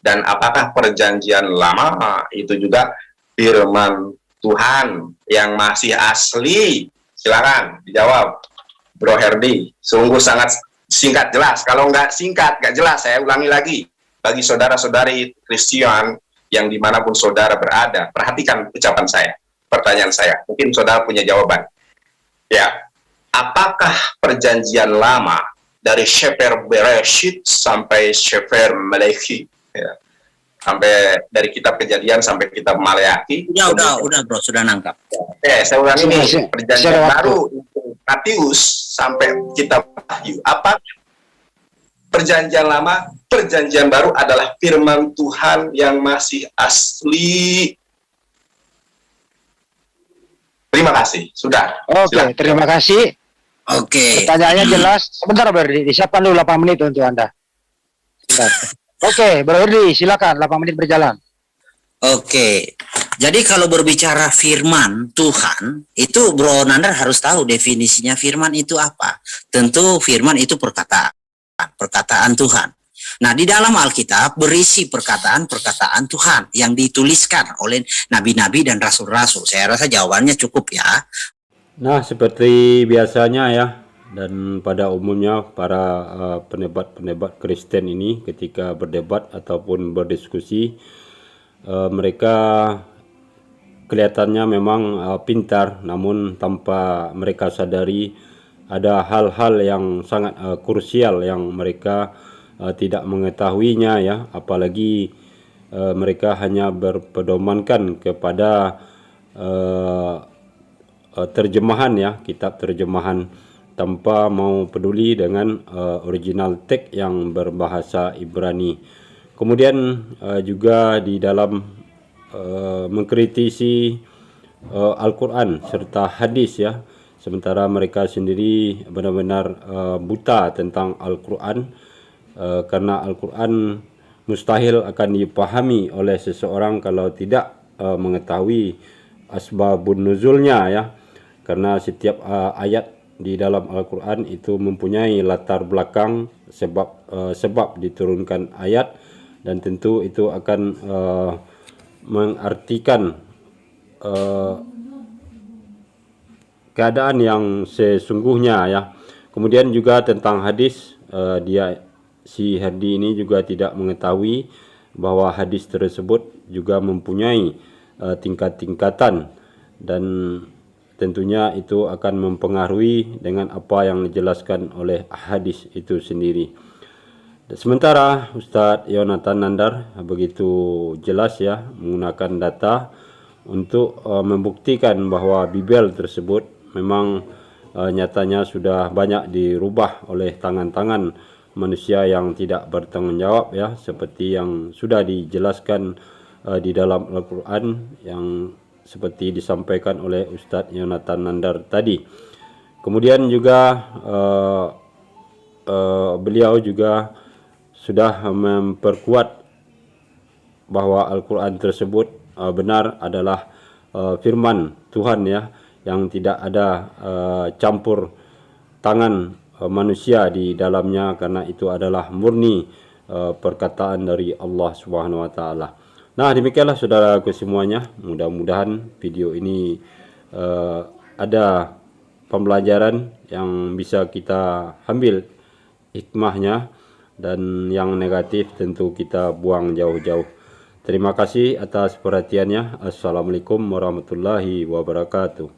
Dan apakah perjanjian lama itu juga firman Tuhan yang masih asli? Silakan dijawab, Bro Herdi. Sungguh sangat singkat jelas. Kalau nggak singkat, nggak jelas, saya ulangi lagi. Bagi saudara-saudari Kristen yang dimanapun saudara berada, perhatikan ucapan saya, pertanyaan saya. Mungkin saudara punya jawaban. Ya, apakah perjanjian lama dari Sefer Bereshit sampai Sefer Maleakhi, ya, sampai dari kitab Kejadian sampai kitab Maleakhi? Udah bro, sudah nangkap. Oke, saya ulangi nih, perjanjian baru Matius sampai kitab Wahyu. Apa perjanjian lama, perjanjian baru adalah firman Tuhan yang masih asli. Terima kasih. Sudah. Oke, Silakan. terima kasih. Oke. Pertanyaannya jelas. Sebentar, Berdi. Disiapkan dulu 8 menit untuk Anda. Sebentar. Oke, Berdi, silakan. 8 menit berjalan. Oke. Jadi kalau berbicara firman Tuhan, itu Bro Nandar harus tahu definisinya firman itu apa. Tentu firman itu perkataan Tuhan. Nah, di dalam Alkitab berisi perkataan-perkataan Tuhan yang dituliskan oleh nabi-nabi dan rasul-rasul. Saya rasa jawabannya cukup ya. Nah, seperti biasanya ya, dan pada umumnya para penebat-penebat Kristen ini ketika berdebat ataupun berdiskusi, mereka kelihatannya memang pintar, namun tanpa mereka sadari ada hal-hal yang sangat krusial yang mereka tidak mengetahuinya ya, apalagi mereka hanya berpedomankan kepada terjemahan ya, kitab terjemahan, tanpa mau peduli dengan original teks yang berbahasa Ibrani. Kemudian juga di dalam mengkritisi Al-Quran serta hadis ya, sementara mereka sendiri benar-benar buta tentang Al-Quran, karena Al-Quran mustahil akan dipahami oleh seseorang kalau tidak mengetahui asbabun nuzulnya ya, karena setiap ayat di dalam Al-Quran itu mempunyai latar belakang sebab diturunkan ayat, dan tentu itu akan mengartikan keadaan yang sesungguhnya ya. Kemudian juga tentang hadis, si Herdi ini juga tidak mengetahui bahwa hadis tersebut juga mempunyai tingkat-tingkatan, dan tentunya itu akan mempengaruhi dengan apa yang dijelaskan oleh hadis itu sendiri. Sementara Ustadz Yonatan Nandar begitu jelas ya menggunakan data untuk membuktikan bahwa Bible tersebut memang nyatanya sudah banyak dirubah oleh tangan-tangan manusia yang tidak bertanggung jawab ya, seperti yang sudah dijelaskan di dalam Al-Quran yang seperti disampaikan oleh Ustadz Yonatan Nandar tadi. Kemudian juga beliau juga sudah memperkuat bahwa Al-Quran tersebut benar adalah firman Tuhan ya, yang tidak ada campur tangan manusia di dalamnya, karena itu adalah murni perkataan dari Allah Subhanahu wa taala. Nah, demikianlah saudaraku semuanya, mudah-mudahan video ini ada pembelajaran yang bisa kita ambil hikmahnya, dan yang negatif tentu kita buang jauh-jauh. Terima kasih atas perhatiannya. Assalamualaikum warahmatullahi wabarakatuh.